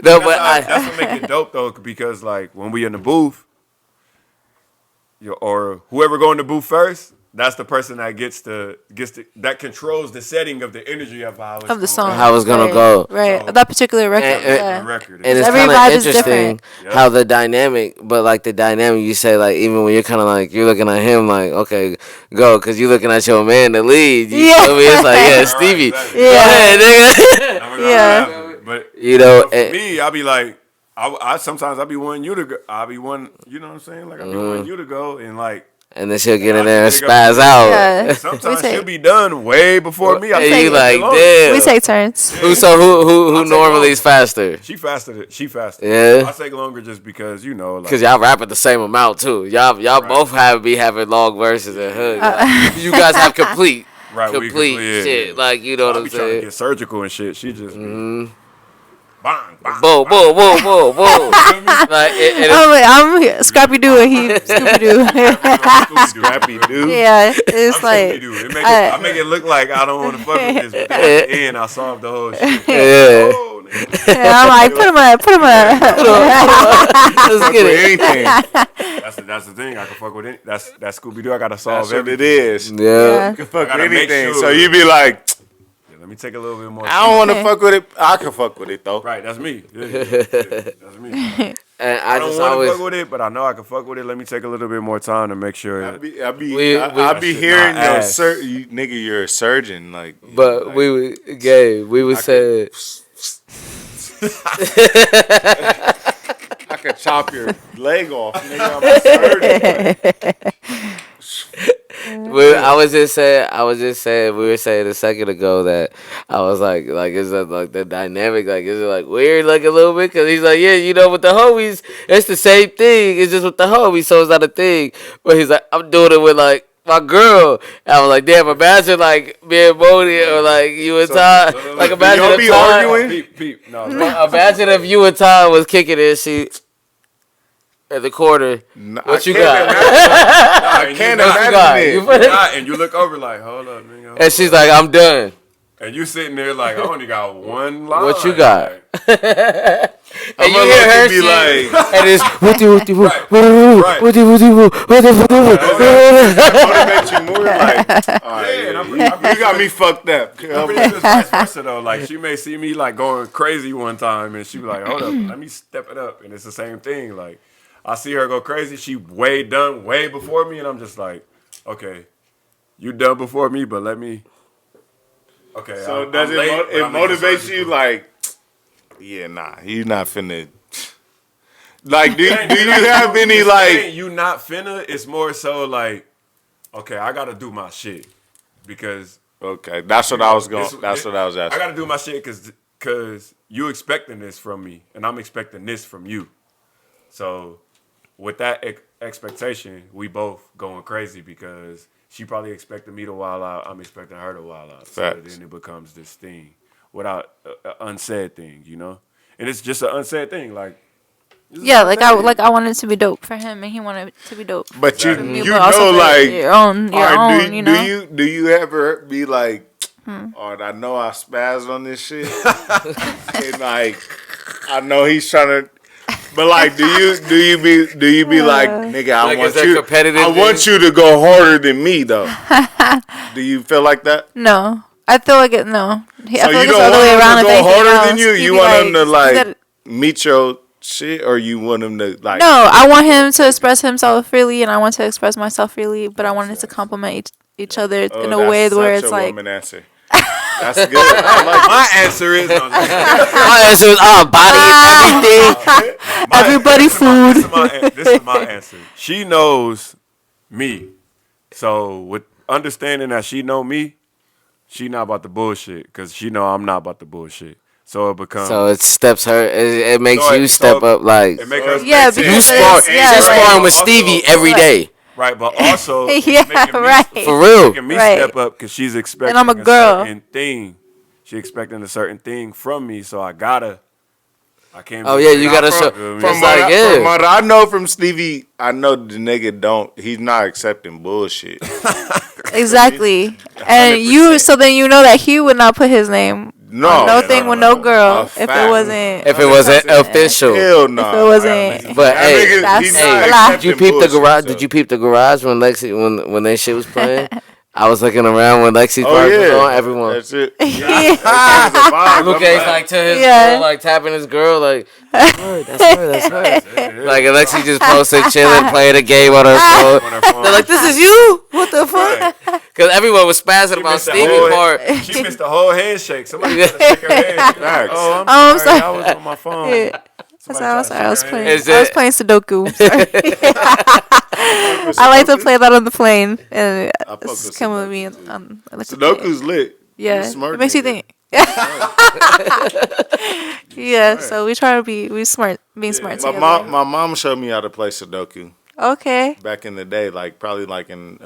No, but that's what make it dope though, because like when we in the booth, or whoever go in the booth first, that's the person that gets that controls the setting of the energy of how it's of the song, how it's gonna go. Right, so, that particular record. And it's kind of interesting how the dynamic, but like the dynamic you say, like even when you're kind of like you're looking at him, like okay, go, because you're looking at your man, the lead. You feel me? It's like Stevie. Right, exactly. Go ahead, nigga. But you know, for me, I'll be like, I sometimes I'll be wanting you to go. I'll be one, you know what I'm saying? Like I'll be wanting you to go and like. And then she'll get in there and spaz out. Yeah. Sometimes she'll be done way before me. You like, damn. We take turns. Who normally is faster? She faster. Yeah. I take longer just because, you know. Because y'all rap at the same amount, too. Y'all both be having long verses and hoods. You guys have complete shit. Like, you know what I'm saying? Trying to get surgical and shit. She just... Bang, bang, boom. Like, I'm Scrappy Doo and he Scooby Doo. Scrappy Doo. Yeah, it's like I make it look like I don't want to fuck with this, but then at the end I solved the whole shit. Yeah. I'm like, put him up. Let's get it. Anything. That's the thing. I can fuck with it. That's Scooby Doo. I gotta solve That's what everything. it is. Yeah. You can fuck with anything. So you be like. Let me take a little bit more. I don't want to fuck with it. I can fuck with it though. Right, that's me. That's me. And I don't want to fuck with it, but I know I can fuck with it. Let me take a little bit more time to make sure. I be hearing nigga, you're a surgeon, like. But we would say. I could chop your leg off, nigga. I'm a surgeon. I was just saying, we were saying a second ago that I was like, is that like the dynamic, like, is it like weird, like a little bit? Because he's like, yeah, you know, with the homies, it's the same thing. It's just with the homies, so it's not a thing. But he's like, I'm doing it with like my girl. And I was like, damn, imagine like me and Bodie or like you and Ty. Like imagine if be Ty, arguing. No. Imagine if you and Ty was kicking it, she. At the quarter, what you got? I can't imagine it. And you look over like, hold up, nigga. And she's like, I'm done. And you sitting there like, I only got one line. What you got? Like, and you hear her be like, and it's right. That motivates you more. Like, all right, you got me fucked up. It's vice versa though. Like she may see me like going crazy one time, and she be like, hold up, let me step it up. And it's the same thing. Like I see her go crazy. She done way before me, and I'm just like, okay, you done before me, but let me. Okay. So it motivates you like. Yeah, nah, you not finna. Like, do you have any like? You not finna. It's more so like, okay, I gotta do my shit because. Okay, that's what I was going. That's what I was asking. I gotta do my shit because you expecting this from me, and I'm expecting this from you. So, with that expectation, we both going crazy because she probably expected me to wild out. I'm expecting her to wild out. So then it becomes this thing without an unsaid thing, you know. And it's just an unsaid thing, like. Yeah, I wanted to be dope for him, and he wanted it to be dope. But you but know, like your own, you know. Do you ever be like, oh, I know I spazzed on this shit, and like I know he's trying to, but like, do you be like, nigga, I want you to go harder than me though. Do you feel like that? No, I feel like it. No, I feel so like you it's don't all the way want around. him to go harder than you. He'd You be want him to like meet your shit, or you want him to like? No, I want him to express himself freely, and I want to express myself freely. But I want it to complement each other in a way where it's like. Answer. That's good. My answer is body and everything. Everybody food. This is my answer. She knows me, so with understanding that she know me, she not about the bullshit because she know I'm not about the bullshit. So it becomes. So it steps her. It makes you step up like. It make her yeah, because you sparring with Stevie every day. Right, but also For real. Making me step up because she's expecting and I'm a girl. certain thing. She expecting a certain thing from me, so I can't. Oh yeah, you gotta show. From what I know from Stevie, I know the nigga he's not accepting bullshit. Exactly, and so then you know that he would not put his name. No thing with no girl if it wasn't official. Hell no. If it wasn't. But hey, that's did you peep the garage? Did you peep the garage when Lexi when that shit was playing? I was looking around when Lexi's part was on. Everyone. That's it. Okay, like to his girl, like tapping his girl, like that's her. Like Alexi just posted, chilling, playing a game on her phone. They're like, "This is you? What the fuck?" Because everyone was spazzing about Stevie part. She missed the whole handshake. Somebody had to shake her hand. Oh, I'm sorry. I was on my phone. I was playing Sudoku. I like to play that on the plane, and it's come with me. Sudoku's lit. Yeah, it makes you think. Yeah, so we try to be smart, being smart. My mom showed me how to play Sudoku. Okay. Back in the day, probably in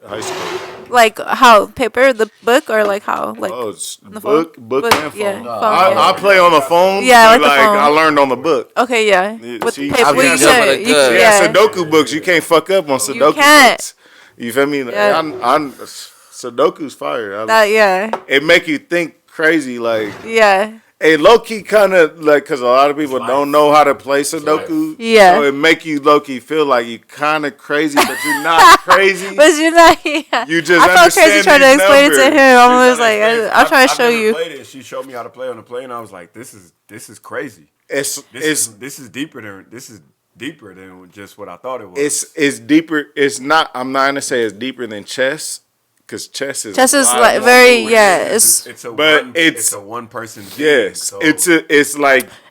high school. Like how paper, the book, or like how it's book and phone. Yeah, I play on the phone. Yeah, like the phone. I learned on the book. Okay, yeah. With See, paper, Sudoku books. You can't fuck up on Sudoku books. You feel me? Yeah. Sudoku's fire. Yeah. It make you think crazy, like. Yeah. Hey, low key kind of because a lot of people don't know how to play Sudoku. Yeah. So it make you low key feel like you kind of crazy, but you're not crazy. But you're not. Yeah. You just. I felt crazy trying to explain it to him. I was like, I'm trying to show you. Played it. She showed me how to play on the plane. I was like, this is crazy. This is deeper than just what I thought it was. It's deeper. It's not. I'm not gonna say it's deeper than chess. Because chess is like very it's a one person game. Yes, so.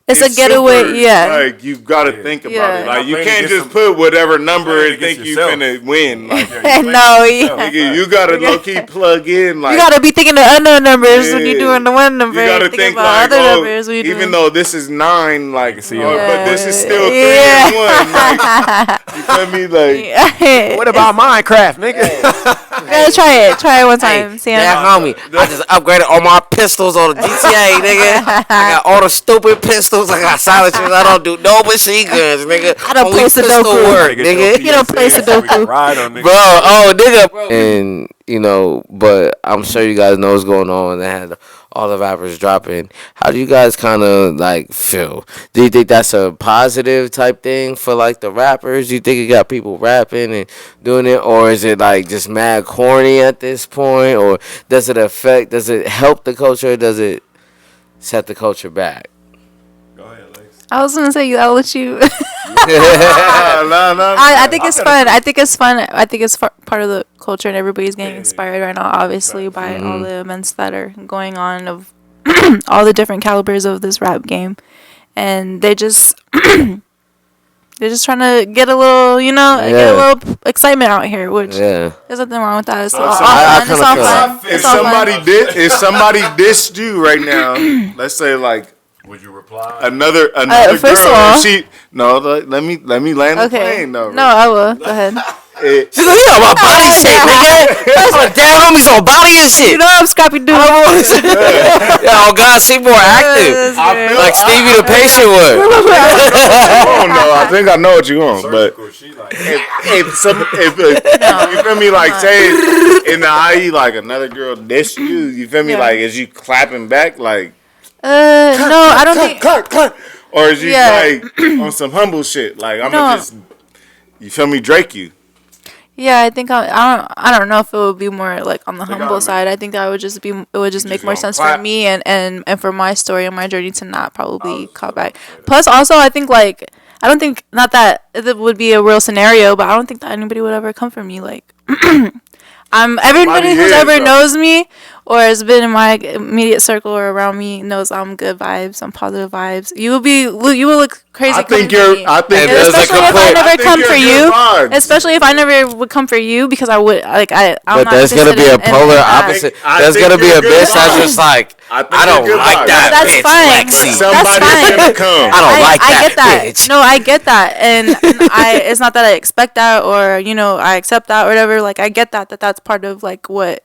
It's a getaway. Super, yeah, you've got to think about it. Like you can't just put whatever number and think you're gonna win. Like, nigga, you gotta low key plug in. Like you gotta be thinking the unknown numbers when you're doing the one number. You gotta think about other numbers. Even though this is 9, but this is still 3 and 1. Like, you feel me? Like, what about Minecraft, nigga? Gotta try it one time. Hey, homie, I just upgraded all my pistols on the GTA, nigga. I got all the stupid pistols. I got silencers. I don't do no machine guns, nigga. I don't play Sudoku. Nigga. You don't play Sudoku. Bro, nigga. And, but I'm sure you guys know what's going on. They had all the rappers dropping. How do you guys kind of, feel? Do you think that's a positive type thing for, the rappers? Do you think it got people rapping and doing it? Or is it, just mad corny at this point? Or does it help the culture? Or does it set the culture back? I was gonna say I'll let you. No. I think it's fun. I think it's fun. I think it's part of the culture, and everybody's getting inspired right now, obviously, by all the events that are going on of all the different calibers of this rap game, and they just they're just trying to get a little, get a little excitement out here, which there's nothing wrong with that. It's all fun. It's all fun. If somebody dissed you right now, let's say like, would you reply? Another first girl. of all, let me land the plane though. No, I will. Go ahead. She's like, you know my body shit, nigga. I'm damn homies on body and shit. You know I'm Scrappy Doo. Oh God, she more active. Like Stevie the patient would. I don't know. I think I know what you want, but if you feel me, like say in the IE, like another girl dissed you feel me, like is you clapping back like? No, I don't think. Clap. Or is you like on some humble shit? Like I'm gonna just, you feel me, Drake you. Yeah, I think I don't know if it would be more like on the humble side. I think that would just make more sense for me and for my story and my journey to not probably call back. Plus, also, I think like I don't think, not that it would be a real scenario, but I don't think that anybody would ever come for me. Like everybody who's ever knows me or has been in my immediate circle or around me knows I'm good vibes, I'm positive vibes. You will look crazy. Especially if I never come for you. Especially if I never would come for you, because I would I'm but not there's gonna be a polar opposite. There's gonna be a bitch that's just like, I don't like that. That's bitch, fine. Lexi. Somebody's gonna come. I don't like that. I get that. Bitch. No, I get that, and it's not that I expect that or I accept that or whatever. Like I get that that's part of like what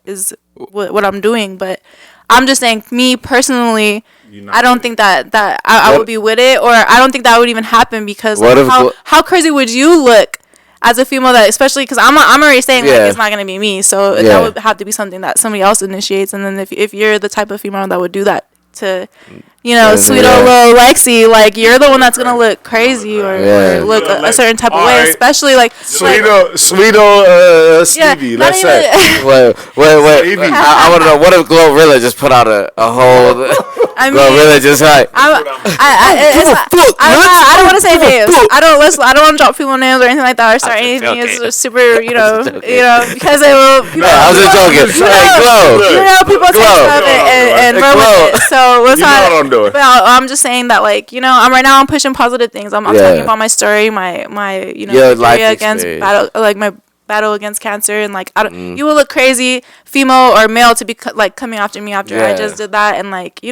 I'm doing, but I'm just saying, me personally, I don't think that I would be with it, or I don't think that would even happen, because how crazy would you look as a female, that, especially because I'm already saying like it's not gonna be me, so that would have to be something that somebody else initiates, and then if you're the type of female that would do that to sweet old little Lexi, like you're the one that's gonna look crazy or look a certain type of way, especially like sweet old Stevie. Let's say. Wait. I want to know, what if Glorilla just put out a whole? Glorilla just like. I don't want to say names. I don't want to drop people names or anything like that or start anything. It's super, because they will. I was just joking. People say stuff and run with it. So what's not? But I'm just saying that, like, I'm pushing positive things. I'm talking about my story, my victory against my battle against cancer, and like you will look crazy, female or male, to be like coming after me after I just did that, and like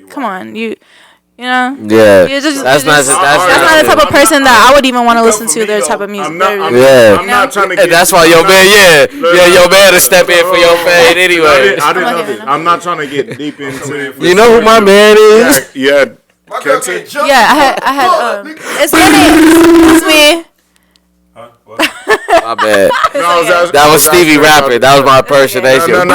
come on, that's not the type of person that I would even want to listen to their type of music. I'm not trying to get. That's why your man, your man to step in for your fade anyway. I didn't know this. I'm not trying to get deep into it. You know who my man is? Yeah. I had it's me. My bad. That was Stevie rapping. That was my impersonation.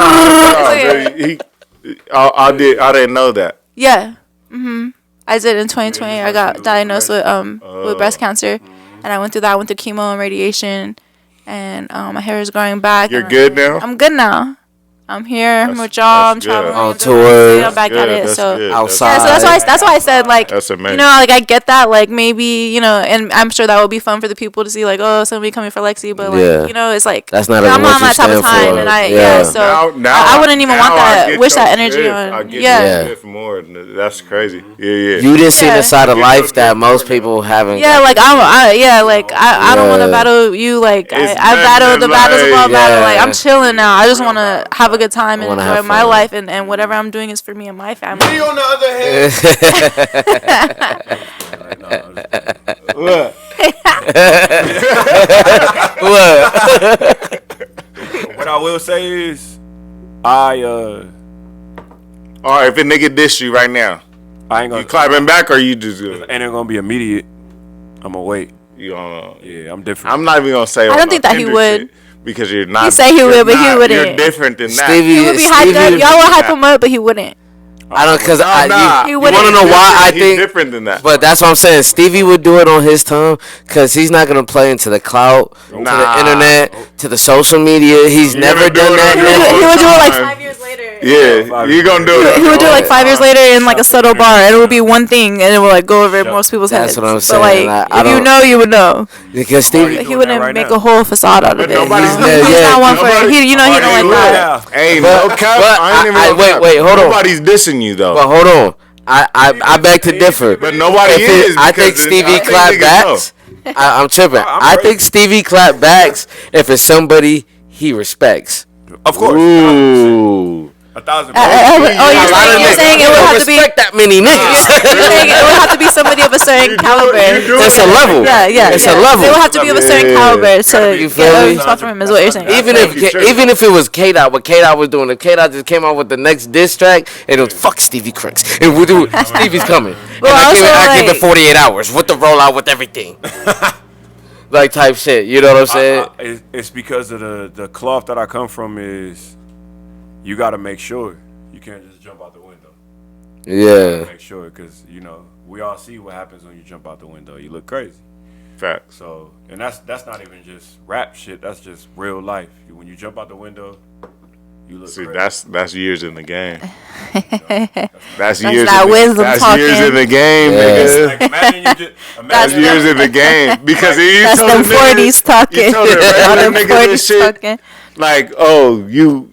I didn't know that. Yeah. I did in 2020. I got diagnosed with breast cancer, and I went through that. I went through chemo and radiation, and my hair is growing back. You're good now? I'm good now. I'm here. I'm with y'all. I'm traveling. On tour. I'm back at it. So outside. Yeah, so that's why I said, like, that's amazing. Like I get that, like maybe and I'm sure that would be fun for the people to see, like, oh, somebody coming for Lexi, but like it's like that's not I'm on that type of time, and I wouldn't even want that. Wish that energy on. I get more. That's crazy. Yeah. You didn't see the side of life that most people haven't. Yeah, like I don't want to battle you. Like I battled the battles of all battle. Like I'm chilling now. I just want to have a good time and enjoy my life, and whatever I'm doing is for me and my family. Me, on the other hand, what I will say is, all right, if a nigga diss you right now, I ain't gonna. You clapping back, or you just ain't gonna be immediate. I'm gonna wait. Yeah, I'm different. I'm not even gonna say. I don't think that he would. Because you're not. He say he would, but he wouldn't. You're different than that. He would be hyped up. Y'all would hype him up, but he wouldn't. I don't, because he you want to know why I think he's different than that. But that's what I'm saying. Stevie would do it on his time, because he's not gonna play into the clout, to the internet, to the social media. He's never done that. He would do it like 5 years later. Yeah, you gonna do it. He would do it like 5 years later in like a subtle bar, and it would be one thing, and it would like go over most people's heads. That's what I'm But saying. like, I if you don't- know, you would know. Because Stevie, He wouldn't make a whole facade out of it. nobody's- He's yeah, not one for it. He don't like that. Hey, But- no cap. but I ain't even. I- gonna cap. wait, hold on. Nobody's dissing you though. but hold on. I beg to differ. But nobody is. I think because Stevie I think clap niggas backs. I'm tripping. I think Stevie clap backs if it's somebody he respects. Of course. Ooh. 1,000%. You're saying it would have to be. respect that many niggas. You're saying it would have to be somebody of a certain caliber. It's a level. Yeah. It's a level. It would have to be of a certain caliber to You get feel a me? response from him. Is what you're saying. Even if it was K-Dot, what K-Dot was doing, if K-Dot just came out with the next diss track, and it was fuck Stevie Crooks, and we do Stevie's coming, Well, and I give also, it 48 hours with the rollout with everything, like type shit. You know what I'm saying? It's because of the cloth that I come from is you got to make sure you can't just jump out the window. Yeah. Make sure, because we all see what happens when you jump out the window. You look crazy. Facts. So, and that's not even just rap shit. That's just real life. When you jump out the window, you look See, crazy. that's years in the game. That's That's years. that wisdom That's talking. years in the game, Yeah. nigga. Like, imagine you just That's imagine years in the game because you That's told them the niggas- 40s talking. You told the regular Them niggas this 40s shit talking. like, oh, you.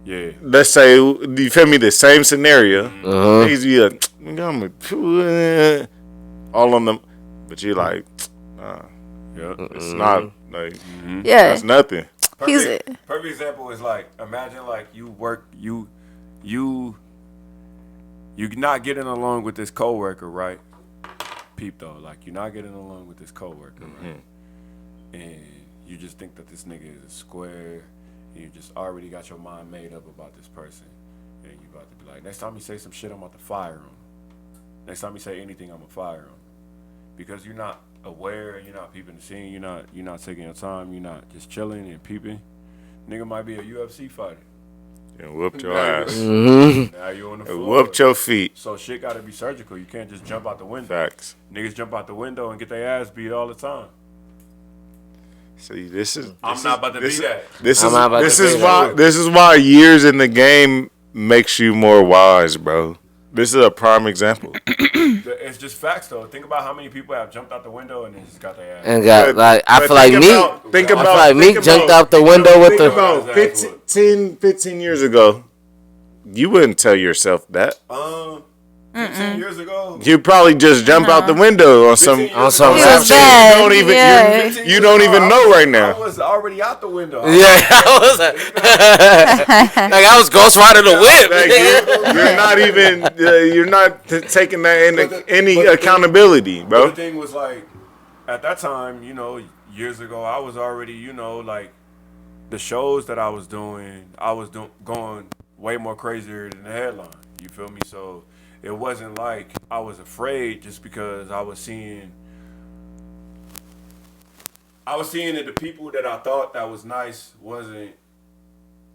Yeah. Let's say you feel me. The same scenario. Uh-huh. Niggas be like, "Nigga, all on them, but you like, nah, Yeah. it's not like Yeah. that's nothing. Perfect example is like, imagine like you not getting along with this coworker, right? Peep though, like you're not getting along with this coworker, right? And you just think that this nigga is a square. And you just already got your mind made up about this person, and you about to be like, next time you say some shit, I'm about to fire him. Next time you say anything, I'm gonna fire him, because you're not aware, you're not peeping the scene, you're not taking your time, you're not just chilling and peeping. Nigga might be a UFC fighter. And whooped your ass. Now you on the floor. Whooped your feet. So shit gotta be surgical. You can't just jump out the window. Facts. Niggas jump out the window and get their ass beat all the time. See, this is. I'm not about to be that. This I'm not about is to be why. that. This is why years in the game makes you more wise, bro. This is a prime example. It's just facts though. Think about how many people have jumped out the window and then just got their ass. And got like I But feel like think Meek. about- think I feel about- like Meek think jumped about- out the window with Think the. about 15 years ago, you wouldn't tell yourself that. 15 years ago. You probably just jump out the window on some 15 on years some ago, He rap was shit. bad. You don't even Yeah. 15 you years don't ago, even know right I now. was already out the window. Yeah, I was like I was Ghost Rider the whip. Like you're not even you're not taking that into any accountability, But bro. the thing was like, at that time, years ago, I was already, like, the shows that I was doing, going way more crazier than the headline. You feel me? So it wasn't like I was afraid just because I was seeing that the people that I thought that was nice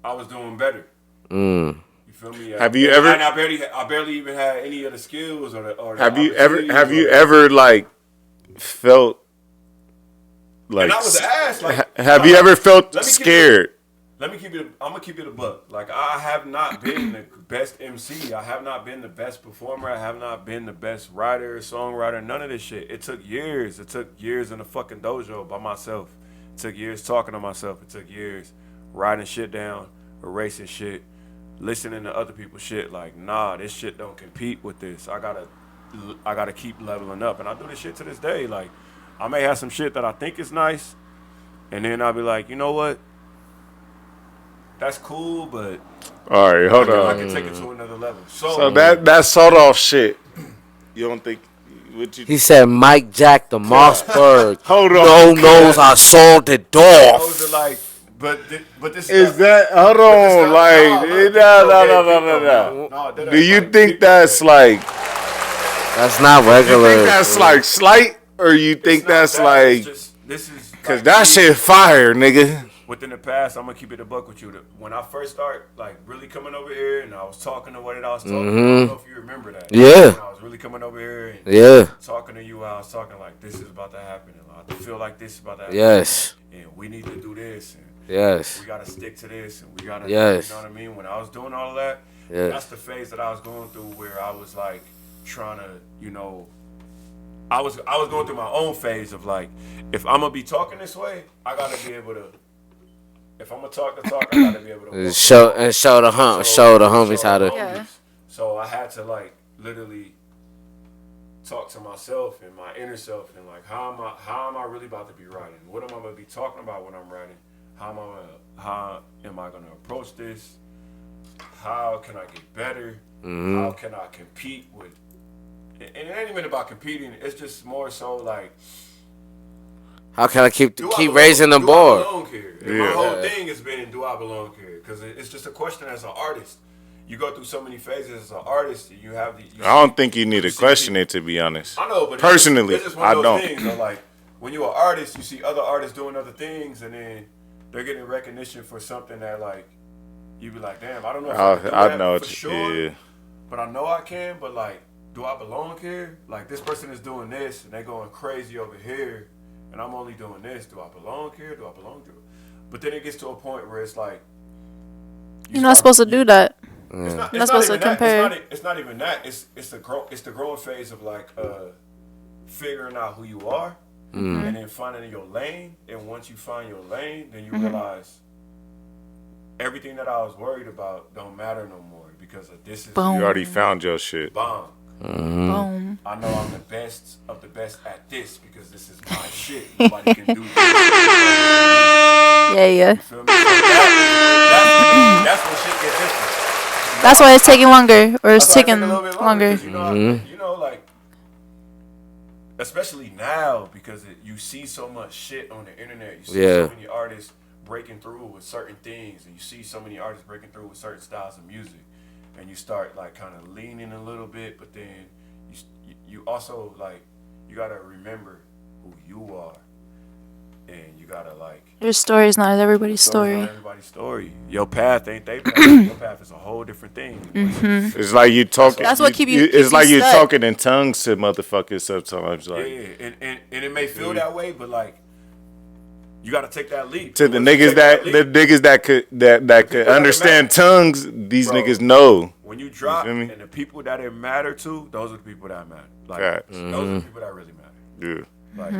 I was doing better. You feel me? Have you ever- And I barely even had any of the skills or the Have you opportunities or- ever like felt like And I was asked, like, have you ever felt let me keep it- scared? I'm gonna keep it a buck. Like, I have not been the best MC. I have not been the best performer. I have not been the best writer, songwriter. None of this shit. It took years. It took years in the fucking dojo by myself. It took years talking to myself. It took years writing shit down, erasing shit, listening to other people's shit. Like, nah, this shit don't compete with this. I gotta keep leveling up, and I do this shit to this day. Like, I may have some shit that I think is nice, and then I'll be like, you know what? That's cool, but All right, hold I on. can take it to another level. So that sawed off shit. You don't think? What you? He said Mike Jack the Mossberg. Hold on. No knows I sold it those off. are like, but this Is that? Hold on, like no. Do you think that's like? That's not You regular. think that's like slight, or you think that's like? this is Cause like, that shit fire, nigga. within the past, I'm gonna keep it a buck with you. When I first started, like, really coming over here, and I was talking to what I was talking. I don't know if you remember that. Yeah. When I was really coming over here and Yeah. talking to you, I was talking like, this is about to happen, and I feel like this is about to happen. Yes. And we need to do this, and Yes. We gotta stick to this, and we gotta, Yes. you know what I mean? When I was doing all of that, Yes. that's the phase that I was going through where I was like trying to, I was going through my own phase of like, if I'm gonna be talking this way, I gotta be able to. If I'm gonna talk the talk, I gotta be able to show the homies how to. Yeah. So I had to like literally talk to myself and my inner self and like how am I really about to be writing? What am I gonna be talking about when I'm writing? How am I gonna approach this? How can I get better? How can I compete with? And it ain't even about competing. It's just more so like, How can I keep raising the bar? Do I belong here? And my whole thing has been, do I belong here? Because it's just a question as an artist. You go through so many phases as an artist. You have the. I don't think you need to question it, to be honest. I know, but personally, it's just one I of those don't. Things, so like when you're an artist, you see other artists doing other things, and then they're getting recognition for something that like you be like, damn, I don't know if I can do that know for it, sure, yeah. but I know I can. But like, do I belong here? Like this person is doing this, and they're going crazy over here, and I'm only doing this. Do I belong here? Do I belong to it? But then it gets to a point where it's like You're not supposed to do that. It's not, You're not supposed to compare. It's not even that. It's the growing phase of like figuring out who you are, and then finding your lane. And once you find your lane, then you realize everything that I was worried about don't matter no more because of this is Boom. You already found your shit. bomb. Boom. I know I'm the best of the best at this because this is my shit. Nobody can do this. Yeah. You feel me? So that's when shit gets different. That's why it's taking longer, or it's That's why taking a little bit longer. 'cause like, especially now because you see so much shit on the internet. You see so many artists breaking through with certain things, and you see so many artists breaking through with certain styles of music, and you start like kind of leaning a little bit, but then you also like you gotta remember who you are, and you gotta like. Your story is not everybody's story. Not everybody's story. Your path ain't their path. Your path is a whole different thing. It's like you talking. That's what keep you. It's like you you're stuck. talking in tongues to motherfuckers sometimes. Like Yeah, and it may feel that way, but like you got to take that leap. to the niggas that could understand tongues. These niggas know. When you drop, feel me? and the people that it matter to, those are the people that matter. Like Facts. those are the people that really matter. Yeah. Like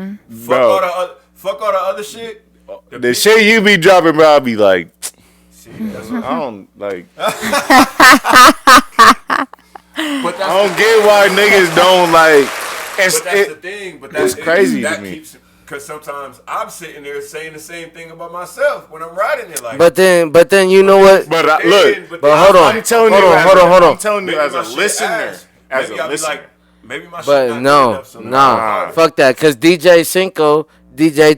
Bro. fuck all the other shit. The shit you be dropping, bro, I be like, See, that's what, I don't like. but that's I don't get why niggas don't like. But that's the thing. But that's it's crazy that to me. keeps. Because sometimes I'm sitting there saying the same thing about myself when I'm writing it. Like, But then you know what? But then- look, but hold on. I'm telling Hold you, on, hold on. I'm telling you maybe as my a shit listener, ass. as Maybe a I'll be listener. like, maybe my shit But not good no, enough, so nah, fuck that. Cause DJ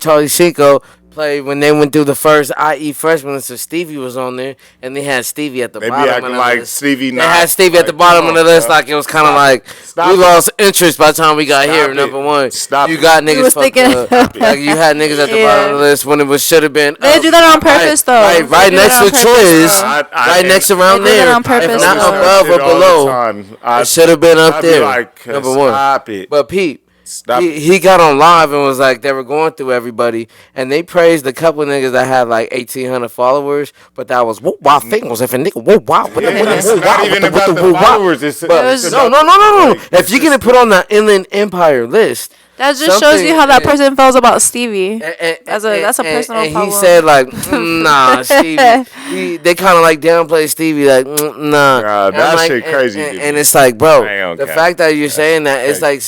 Charlie Cinco played when they went through the first IE freshman, so Stevie was on there, and they had Stevie at the They be bottom. acting of the like list. Stevie. They had Stevie at the like, bottom come of the on, list, bro. like it was kind of Stop like it. Stop we it. lost interest by the time we got Stop here. it. Number one, Stop you it. got You niggas was fucked thinking- up. Like you had niggas at the Yeah. bottom of the list when it should have been. They do that on purpose, though. Right, They right do next that to on purpose, Troy's, though. right next around They do that there. on purpose, If not though. above or Shit all the below, time. it should have been up I be there. like, Number one. Stop it. But Pete, Stop it. he got on live and was like, they were going through everybody, and they praised a couple of niggas that had like 1,800 followers, but that was whoop wow fingers if a nigga whoop wow. It's not even about the followers. It's But about- no. like, If you get it put on the Inland Empire list, That just shows you how that something- person feels about Stevie. That's a personal and problem. he said like, nah, Stevie. They kind of like downplay Stevie, like, nah. Nah, And that I'm like, shit crazy to And me. it's like, bro, I ain't the gonna fact that you're saying that, it's like,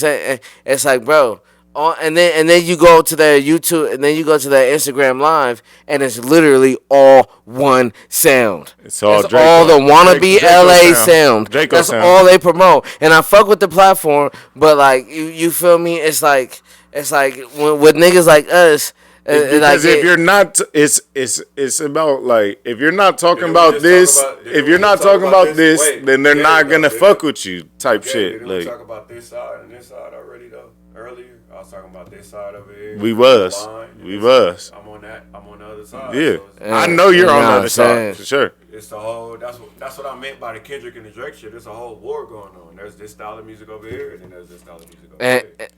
it's like, bro. And then you go to their YouTube, and then you go to their Instagram live, and it's literally all one sound. It's all Draco. all the wannabe Draco LA sound. sound. Draco That's sound. all they promote. And I fuck with the platform, but like you feel me? It's like when with niggas like us. Because if you're not, it's about like if you're not talking about this, if you're not talking about this, then they're not gonna fuck with you. Type shit. Didn't we Like talk about this side and this side already though? Earlier, I was talking about this side over here. we was. I'm on that. I'm on the other side. Yeah, So it's- I know you're on the Nah, other saying. side for sure. It's the whole. That's what I meant by the Kendrick and the Drake shit. There's a whole war going on. There's this style of music over here, and then there's this style of music over And, here.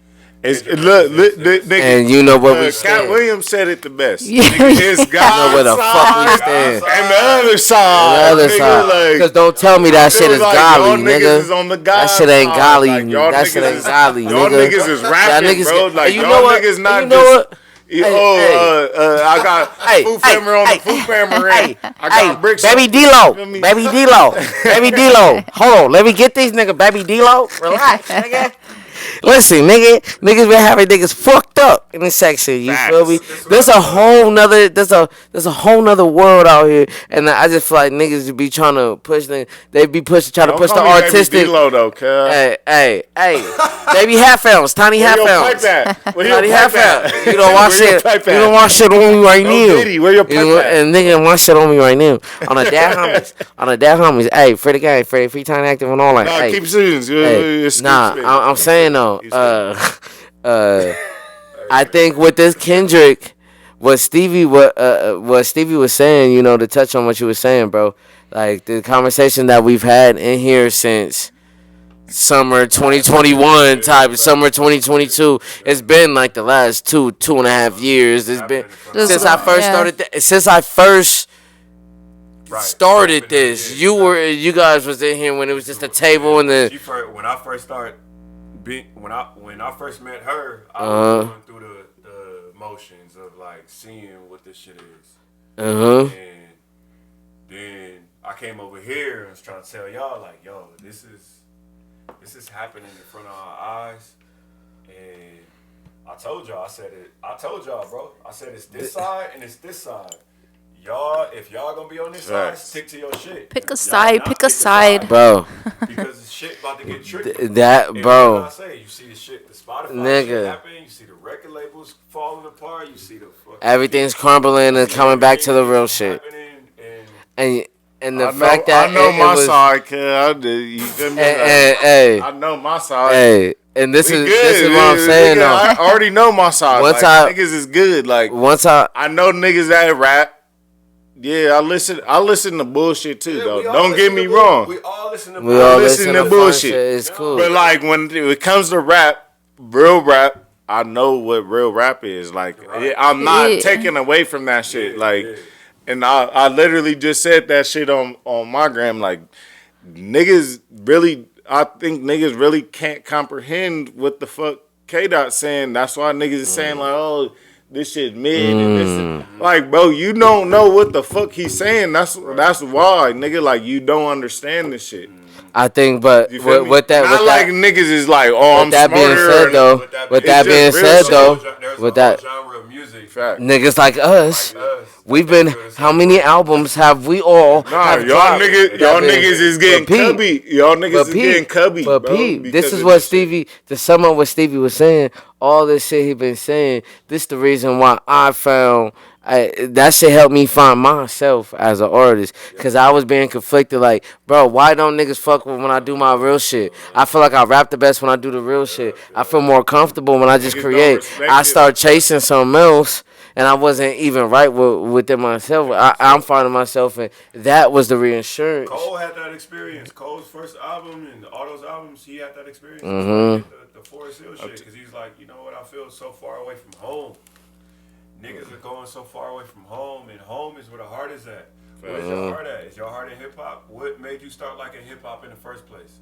Nigga, and you know what we Cat stand. Williams said it the best. Yeah. Nigga, it's God where the fuck we side stand. and the other The side. other nigga, side. like, Because don't tell me that shit is like, golly, y'all niggas nigga. is on the That God shit ain't side. golly. Like, y'all That niggas shit ain't is- golly, Y'all nigga. niggas is Y'all rapping, niggas, bro. Like, and you y'all know what? niggas not And you know just. what? I got food family on the food family ring. I got bricks. Baby on- D-Lo. feel me? Baby D-Lo. Baby D-Lo. Hold on. Let me get these nigga. Baby D-Lo. Relax, nigga. Listen, niggas been having niggas fucked up in this section. You feel me? There's a whole nother world out here, and I just feel like niggas be trying to push trying to push the artistic. Baby D-Lo, though, cuz. Hey, baby half ounce, tiny half Where your ounce. pipe at? Where Tiny your half pipe ounce. at? You don't watch Where your shit. pipe You at? don't watch shit on me right No now. Diddy, where your pipe at? And nigga watch shit on me right now. On the dad homies. Hey, Freddie Gang, free time active and all that. Nah, Hey, keep shooting. hey, I'm saying though. I think with this Kendrick, what Stevie was saying, you know, to touch on what you were saying, bro. Like the conversation that we've had in here since summer 2021 type, summer 2022. It's been like the last 2.5 years. It's been since I first started. Since I first started this, you guys was in here when it was just a table and the. When I first started, when I first met her, I was going through the motions of like seeing what this shit is. And then I came over here and was trying to tell y'all like, yo, this is happening in front of our eyes. And I told y'all, bro. I said it's this side and it's this side. Y'all, if y'all gonna be on this side, stick to your shit. Pick a side. Bro. Because the shit about to get tricky. Bro. I say, you see the shit, the Spotify Nigga. shit happening, you see the record labels falling apart, you see the fucking Everything's crumbling and coming back to the real shit. And the fact that I know it my was, side, cuz I did. You feel me? Hey, I know my side. hey, and this is what I'm saying though. I already know my side. Once like, niggas is good. Like I know niggas that rap. Yeah, I listen to bullshit too, though. Don't get me wrong. We all listen to to bullshit. It's cool. But like when it comes to rap, real rap, I know what real rap is. Like I'm not taking away from that shit. And I literally just said that shit on my gram. Like niggas really, I think niggas really can't comprehend what the fuck K-Dot's saying. That's why niggas is saying like, oh, this shit mid and this like, bro, you don't know what the fuck he's saying. That's why, nigga, like you don't understand this shit. I think, but with that, not with like that, niggas is like, oh, I'm that being smarter. said, though, with that being said, though, with that, genre of music, niggas like us, we've been. How many albums have we all? Nah, y'all niggas is getting cubby. Y'all niggas is getting cubby. But Pete, this is what Stevie. To sum up what Stevie was saying, all this shit he been saying. This the reason why I found. That shit helped me find myself as an artist, cause I was being conflicted. Like, bro, why don't niggas fuck with when I do my real shit? I feel like I rap the best when I do the real shit. I feel more comfortable when I just create. I start chasing something else, and I wasn't even right within myself. I'm finding myself, and that was the reassurance. Cole had that experience. Cole's first album and all those albums, he had that experience. The Forest Hill shit, because he's like, you know what? I feel so far away from home. Niggas are going so far away from home, and home is where the heart is at. Where's your heart at? Is your heart in hip hop? What made you start liking hip hop in the first place?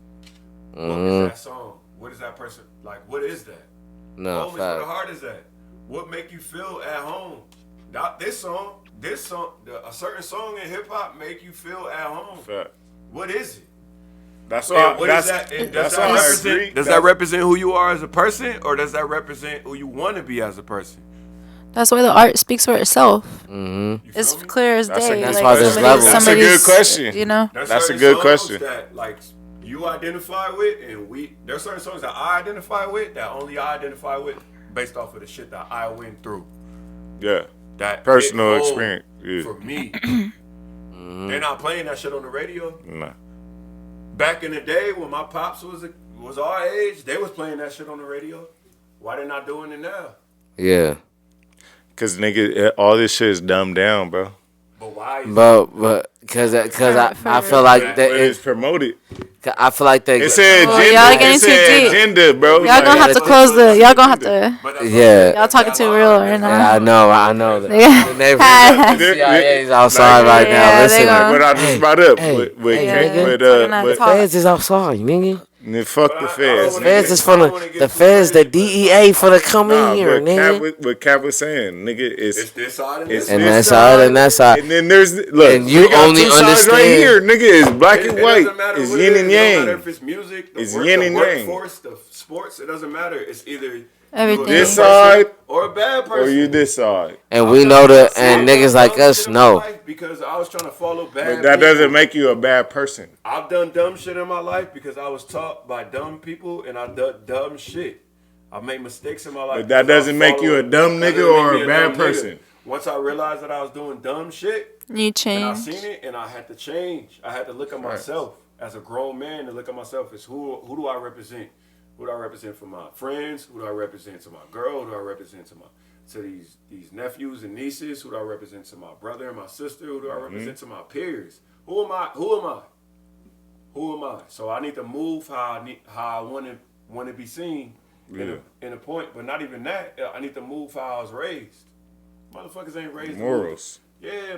What is that song? What is that person like? What is that? No, home is where the heart is at. What make you feel at home? Not this song. A certain song in hip hop make you feel at home. Fact. What is it? That's why. Does that represent who you are as a person, or does that represent who you want to be as a person? That's why the art speaks for itself. It's clear as day. That's a good question. You know, that's a good question. That like you identify with, and there's certain songs that I identify with that only I identify with based off of the shit that I went through. Yeah, that personal experience. Yeah. For me, they're not playing that shit on the radio. Nah. Back in the day when my pops was our age, they was playing that shit on the radio. Why they not doing it now? Yeah. Cause nigga, all this shit is dumbed down, bro. But why? But because I feel like But that it's promoted. I feel like they. It said Oh, agenda. y'all getting It too said deep. agenda, bro. Y'all Like, gonna have to close the. Y'all gonna have to. Yeah. Y'all talking too real right now. Yeah, I know that. Yeah. The neighborhood CIA's outside right now. Yeah, they Listen, gonna- what I just brought up. hey, But talking that the talk. feds is outside, nigga. fuck the feds. The feds is the feds, the DEA for to come in here, nigga. What Cap was saying, nigga, It's this side and it's this And side. that side and that side. And then there's look, And you we got only two sides right understand- here, nigga. It's black It and white. doesn't matter It's what yin it and is. It don't matter yang. if it's music, It's the yin and yang. workforce, the sports. It doesn't matter. It's either Everything. you're a good This side person or a bad person. or you this side. And we know that, and niggas like us know. Because I was trying to follow bad. But that people. doesn't make you a bad person. I've done dumb shit in my life because I was taught by dumb people, and I done dumb shit. I made mistakes in my life. But that because I was doesn't make you a following- dumb that nigga doesn't or make a me bad dumb nigga. person. Once I realized that I was doing dumb shit, You and I change. seen it, and I had to change. I had to look at myself as a grown man and look at myself as who do I represent? Who do I represent for my friends? Who do I represent to my girl? Who do I represent to these nephews and nieces? Who do I represent to my brother and my sister? Who do I represent to my peers? Who am I? Who am I? Who am I? So I need to move how I want to be seen in a point, but not even that. I need to move how I was raised. Motherfuckers ain't raised Morals. Yeah,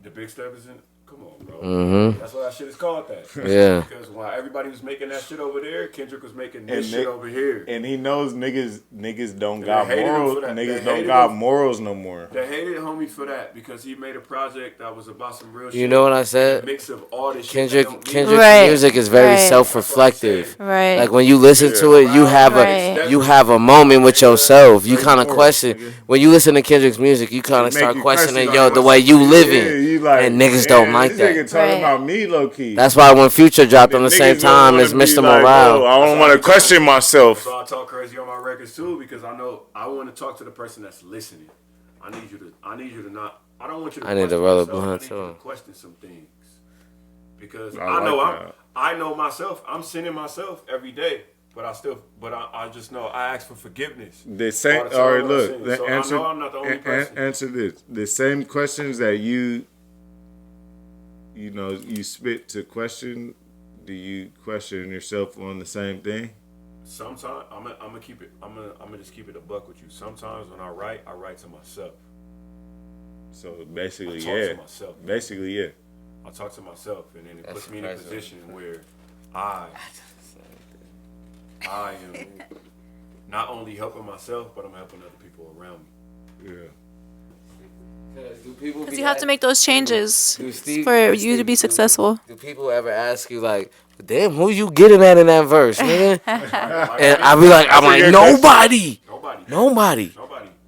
the big step is in. Come on, bro. Mm-hmm. That's why that shit is called that. Yeah. Because while everybody was making that shit over there, Kendrick was making this And shit over here. And he knows niggas don't And got they hated him morals. for that. They Niggas don't hated got him. morals no more. They hated homie for that because he made a project that was about some real shit. You know what I A said? mix of all this shit. that don't mean Kendrick's Right. music is very Right. self-reflective. Right. Like when you listen to it, you have Right. you have a moment with yourself. You kind of morals, question nigga. when you listen to Kendrick's music. You kind of Make start you questioning, question, yo, the way you Yeah, living, you like, and niggas damn, don't like this that. nigga talking Right. about me low key. That's why when Future dropped on the same Niggas don't time wanna as be Mr. like, Morale, oh, I don't want to question myself. So I talk crazy on my records too because I know I want to talk to the person that's listening. I need you to not. I don't want you to. I need to question roll a yourself. blunt, I need you too. to question some things because I I know like that. I know myself. I'm sinning myself every day, but I just know I ask for forgiveness. The same. all the time All right, when I look. sin. So Answer. I know I'm not the only person. Answer this. The same questions that you spit to question. Do you question yourself on the same thing? Sometimes I'm gonna keep it. I'm gonna just keep it a buck with you. Sometimes when I write to myself. So basically, I talk yeah. to myself. Basically, yeah. I talk to myself, and then it That's puts me in a impressive. position where I am not only helping myself, but I'm helping other people around me. Yeah. Because you have to make those changes Do Steve- for you Steve- to be successful. Do people ever ask you like, damn, who you getting at in that verse, nigga? And I be like, I'm like, nobody. Nobody.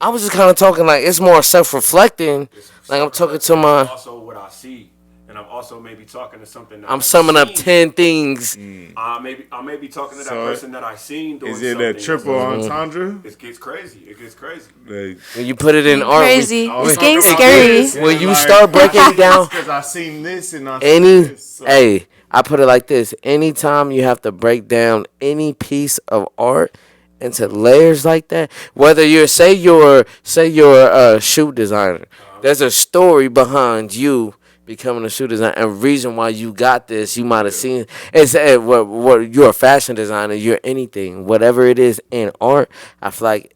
I was just kind of talking like it's more self-reflecting. Like I'm talking to my, Also, what I see, and I'm also maybe talking to something. That I'm I've summing up seen. 10 things. I may be talking to that So, person that I seen doing Is it something. a triple entendre? It gets crazy. It gets crazy. Like, When you put it in art, Crazy. I was It's getting talking about scary. this, When and you like, start breaking it down, because I seen this and I seen any, this. So, hey, I put it like this: anytime you have to break down any piece of art into layers like that, whether you're say you're a shoe designer, there's a story behind you becoming a shoe designer, and reason why you got this, you might have seen. It's what you're a fashion designer, you're anything, whatever it is in art. I feel like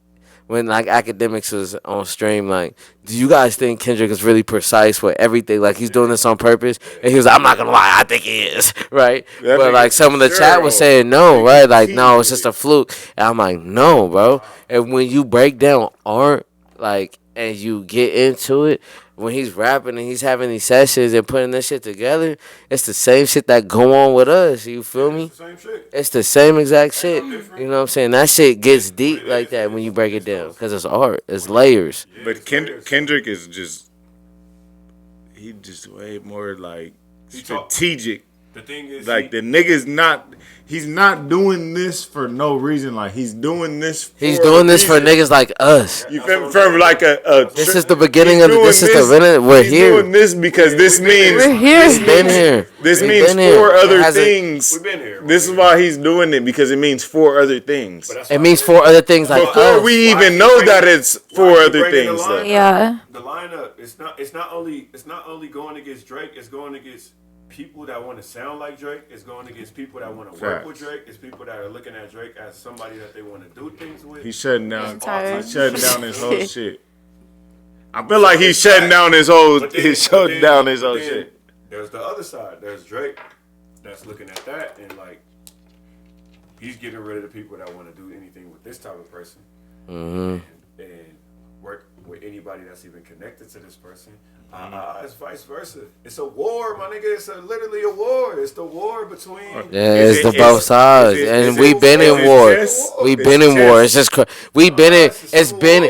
when like academics was on stream, like, do you guys think Kendrick is really precise with everything? Like he's doing this on purpose? And he was like, I'm not gonna lie, I think he is, right? That But nigga like some of the sure chat was on. saying no, right? Like no, it's team. just a fluke. And I'm like, no, bro. And when you break down art, like, and you get into it, when he's rapping and he's having these sessions and putting this shit together, it's the same shit that go on with us. You feel me? It's the same shit. It's the same exact shit. You know what I'm saying? That shit gets deep like that when you break it down. Because it's art. It's layers. but Kendrick is just, he just way more like He talk- strategic The thing is, like the nigga's not. He's not doing this for no reason. Like he's doing this. For He's doing this for reason. niggas like us. You feel me? From like a. This is the beginning of. This is the. We're he's here. doing this because this means We're here. We've been here. This We've means been here. four other It hasn't- things. We've been here. This is why he's doing it because it means four other things. It means four other things like Before us. we even know that it's four other things. Though. Yeah. The lineup, it's not only going against Drake, it's going against people that want to sound like Drake, it's going against people that want to work with Drake, it's people that are looking at Drake as somebody that they want to do things with. He's shutting down. Entire- He's shutting down his whole shit. I feel like he's shutting down his whole. He's shutting down his whole shit. There's the other side. There's Drake that's looking at that and like he's getting rid of the people that want to do anything with this type of person and work with anybody that's even connected to this person. It's vice versa. It's a war, my nigga. It's literally a war. It's the war between. Yeah, it's the both sides, and we've been in war. We've been in war. It's just we've been in. It's been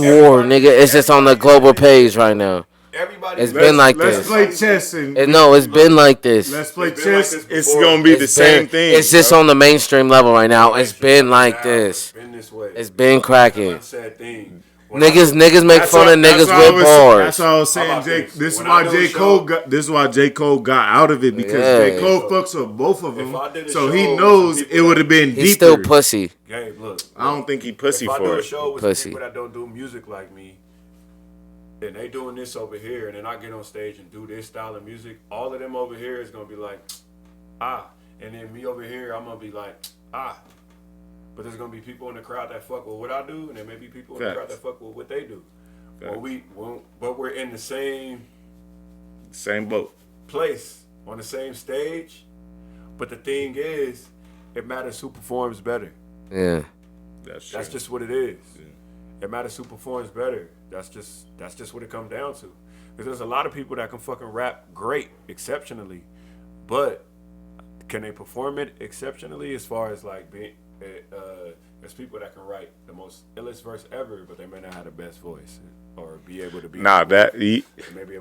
war, nigga. It's just on the global page right now. Everybody. It's been like Let's this. play chess and No, it's been like this. let's play It's been like chess. this It's before. gonna be the same thing. It's just on the mainstream level right now. It's been like this. It's been this way. It's been cracking. Sad thing. Niggas make fun of niggas with bars. That's all I was saying, How about Jake. this? This is When why I do J. a Cole show- got. This is why J. Cole got out of it because Yeah. J. Cole fucks with both of them, If I did a so show he with knows some it people would have been He's deeper. still pussy. Gabe, look. I don't think he pussy If I do for a it. show with Pussy. some people that don't do music like me, and they doing this over here, and then I get on stage and do this style of music, all of them over here is gonna be like, and then me over here, I'm gonna be like, But there's gonna be people in the crowd that fuck with what I do, and there may be people in the crowd that fuck with what they do. But we're in the same boat. place on the same stage. But the thing is, it matters who performs better. Yeah. That's just what it is. It matters who performs better. That's just what it comes down to. Because there's a lot of people that can fucking rap great, exceptionally, but can they perform it exceptionally? As far as like being, there's people that can write the most illest verse ever, but they may not have the best voice or be able to be.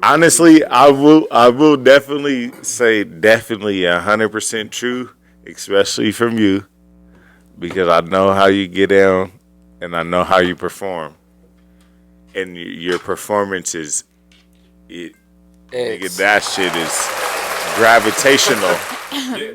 Honestly, I will definitely say 100% true, especially from you, because I know how you get down and I know how you perform, and your performance is, nigga, that shit is gravitational.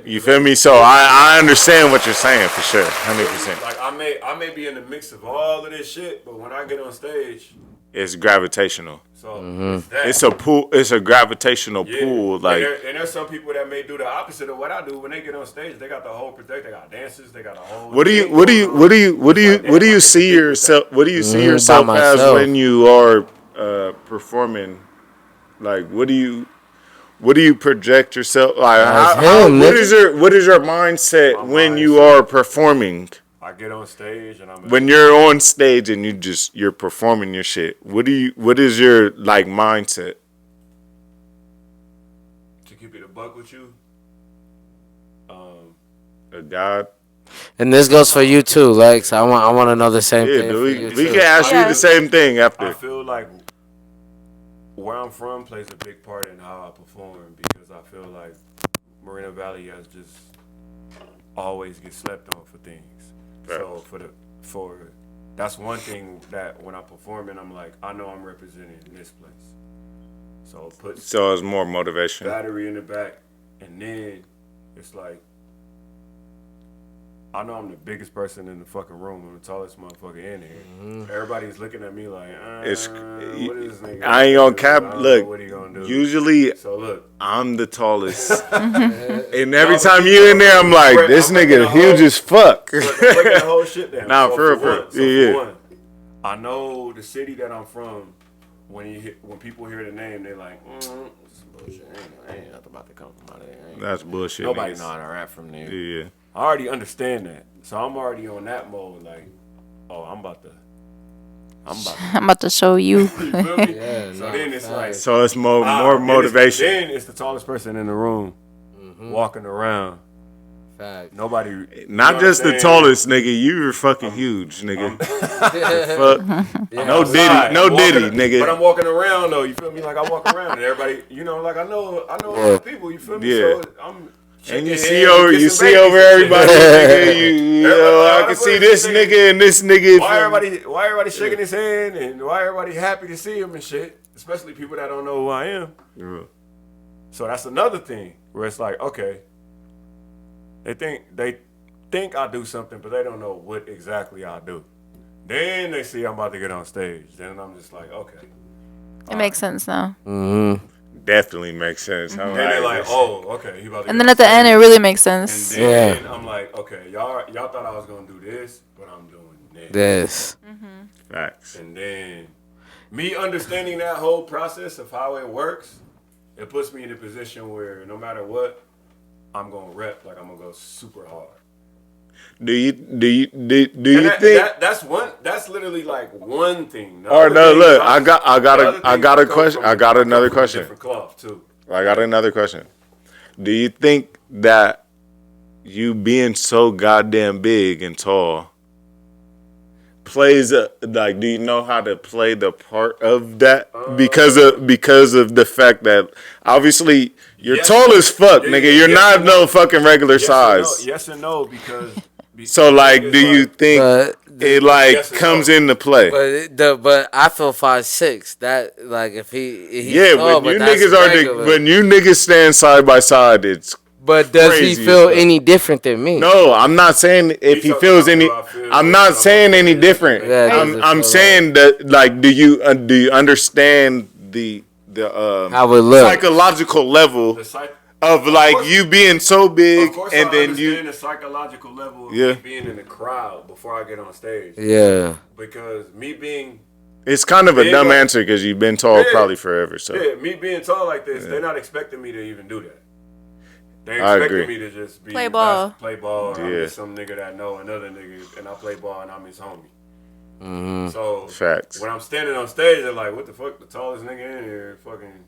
You feel me? So I understand what you're saying for sure, 100%. Like I may be in the mix of all of this shit, but when I get on stage, it's gravitational. So it's that. It's a pool. It's a gravitational pool. Like, and there's some people that may do the opposite of what I do. When they get on stage, they got the whole protect. They got dancers. They got a whole. what do you see yourself? What do you see yourself as when you are performing? Like, what do you project yourself? Like, what is your mindset when you are performing? I get on stage and when you're on stage and you're performing your shit. What is your like mindset? To keep it a buck with you, God. And this goes for you too, Lex. I want to know the same thing. We can ask you the same thing after. I feel like where I'm from plays a big part in how I perform, because I feel like Moreno Valley has just always get slept on for things. So that's one thing that when I'm performing, I'm like, I know I'm representing this place. So it's more motivation. Battery in the back, and then it's like, I know I'm the biggest person in the fucking room. I'm the tallest motherfucker in here. Mm-hmm. Everybody's looking at me like, what is this nigga? I ain't gonna cap. Look, what he gonna do? Usually, look, I'm the tallest, and every time you in there, I'm like, this nigga huge as fuck. Breaking the whole shit down. Nah, for real. I know the city that I'm from. When people hear the name, they're like, this is bullshit. Ain't nothing about to come from out there. That's bullshit. Nobody know how to rap from there. Yeah. I already understand that, so I'm already on that mode. Like, I'm about to show you. You feel me? Yeah, so then it's like, so it's more motivation. Then it's the tallest person in the room, walking around, Nobody. Not just the tallest nigga. You're fucking huge, nigga. Fuck. No Diddy, nigga. But I'm walking around though. You feel me? Like I walk around and everybody, like I know a lot of people. You feel me? Yeah. So I'm. And you see over everybody, nigga. I can see this nigga and this nigga. Why everybody shaking his hand and why everybody happy to see him and shit? Especially people that don't know who I am. Yeah. So that's another thing where it's like, okay, they think I do something, but they don't know what exactly I do. Then they see I'm about to get on stage. Then I'm just like, okay. It makes sense now. Mm-hmm. Definitely makes sense. Then they're like, oh, okay. He about to And then at the end, it really makes sense. And then I'm like, okay, y'all thought I was gonna do this, but I'm doing this. Facts. And then me understanding that whole process of how it works, it puts me in a position where no matter what, I'm gonna rep like I'm gonna go super hard. Do you think that's literally like one thing. Or no, look, I got a question. I got another question. Different cloth too. I got another question. Do you think that you being so goddamn big and tall plays do you know how to play the part of that because of the fact that obviously you're tall as fuck, nigga. You're not no fucking regular size. Yes and no because so like, do you think it comes into play? But I feel 5'6". That like if he tall, when you niggas stand side by side, it's. But does he feel any different than me? No, I'm not saying if he feels any. I'm not saying any different. I'm saying that like, do you understand the how it looks, psychological level of like you being so big and then you the psychological level of me being in the crowd before I get on stage. Yeah, because me being. It's kind of a dumb answer because you've been tall probably forever. So me being tall like this, they're not expecting me to even do that. They expecting me to just be play ball. I'm just some nigga that know another nigga, and I play ball, and I'm his homie. Mm-hmm. So facts. When I'm standing on stage, they're like, "What the fuck? The tallest nigga in here? Fucking,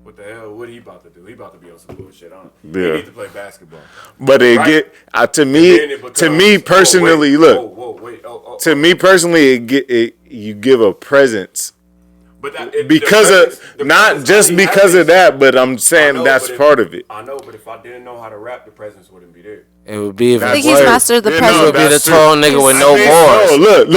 what the hell? What he about to do? He about to be on some bullshit. He need to play basketball." But it to me personally, to me personally, you give a presence. But because of that, but I'm saying that's part of it. I know, but if I didn't know how to rap, the presence wouldn't be there. It would be. I think he's mastered the presence. It would be the tall nigga with no bars. Oh, look.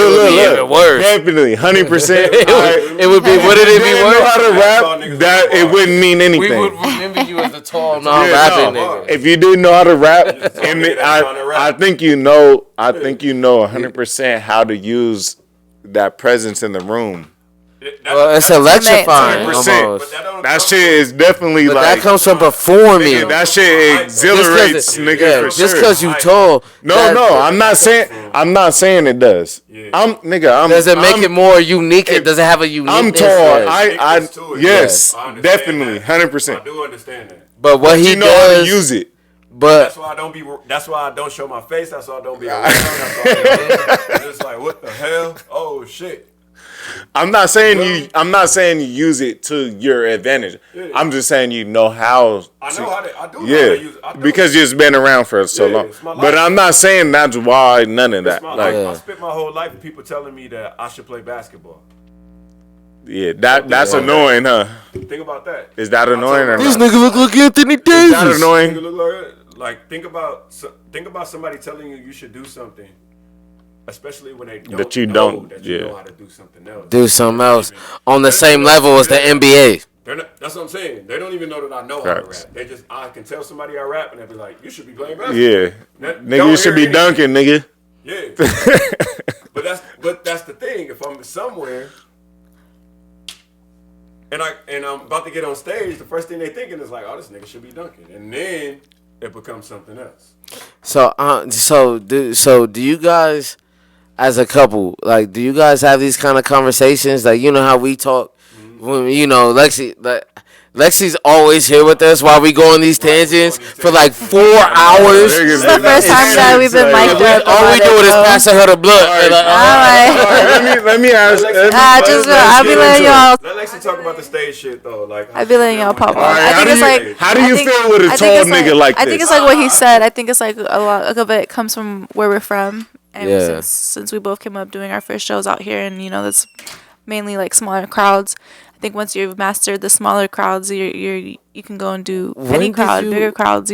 Definitely, 100%. It would be. What did it be worth? Know how to rap, that it wouldn't mean anything. We would remember you as the tall, non-rapping nigga. If you didn't know how to rap, I think you know 100% how to use that presence in the room. It's electrifying almost. That shit is definitely but like. That comes from performing. Nigga, that shit exhilarates nigga for sure. Just because you tall. No, I'm not saying it does. Does it make it more unique? Does it have a uniqueness? I'm tall. Yes, definitely, 100%. I do understand that. But what he know does, how to use it. But that's why I don't show my face. That's why I don't be around. It's just like, what the hell? Oh shit. I'm not saying you use it to your advantage. Yeah. I'm just saying you know how. I do know how to use it. Because you've been around for so long. But I'm not saying that's why none of that. I spent my whole life with people telling me that I should play basketball. Yeah, that's annoying, huh? Think about that. Is that annoying or not? This nigga look like Anthony Davis. Is that annoying? Like think about somebody telling you should do something. Especially when they know that you know how to do something else. Do something else on the same level as the NBA. That's what I'm saying. They don't even know that I know how to rap. I can tell somebody I rap and they'll be like, you should be playing basketball. Yeah. Nigga, you should be dunking, nigga. Yeah. but that's the thing. If I'm somewhere and I'm about to get on stage, the first thing they thinking is like, oh, this nigga should be dunking. And then it becomes something else. So do you guys, as a couple, like, do you guys have these kind of conversations? Like, you know how we talk, when, Lexi, like, Lexi's always here with us while we go on these tangents for like 4 hours. This is the first time that we've been mic'd up. All we do is passing her the blood. Let me ask. I'll be letting y'all. Let Lexi talk about the stage shit though. Like, I'll be letting y'all pop off. Right, I think it's like. how do you feel with a tall nigga like this? I think it's like what he said. I think it's like a lot of it comes from where we're from, and since we both came up doing our first shows out here, and that's mainly like smaller crowds. I think once you've mastered the smaller crowds, you can go and do any crowd, bigger crowds.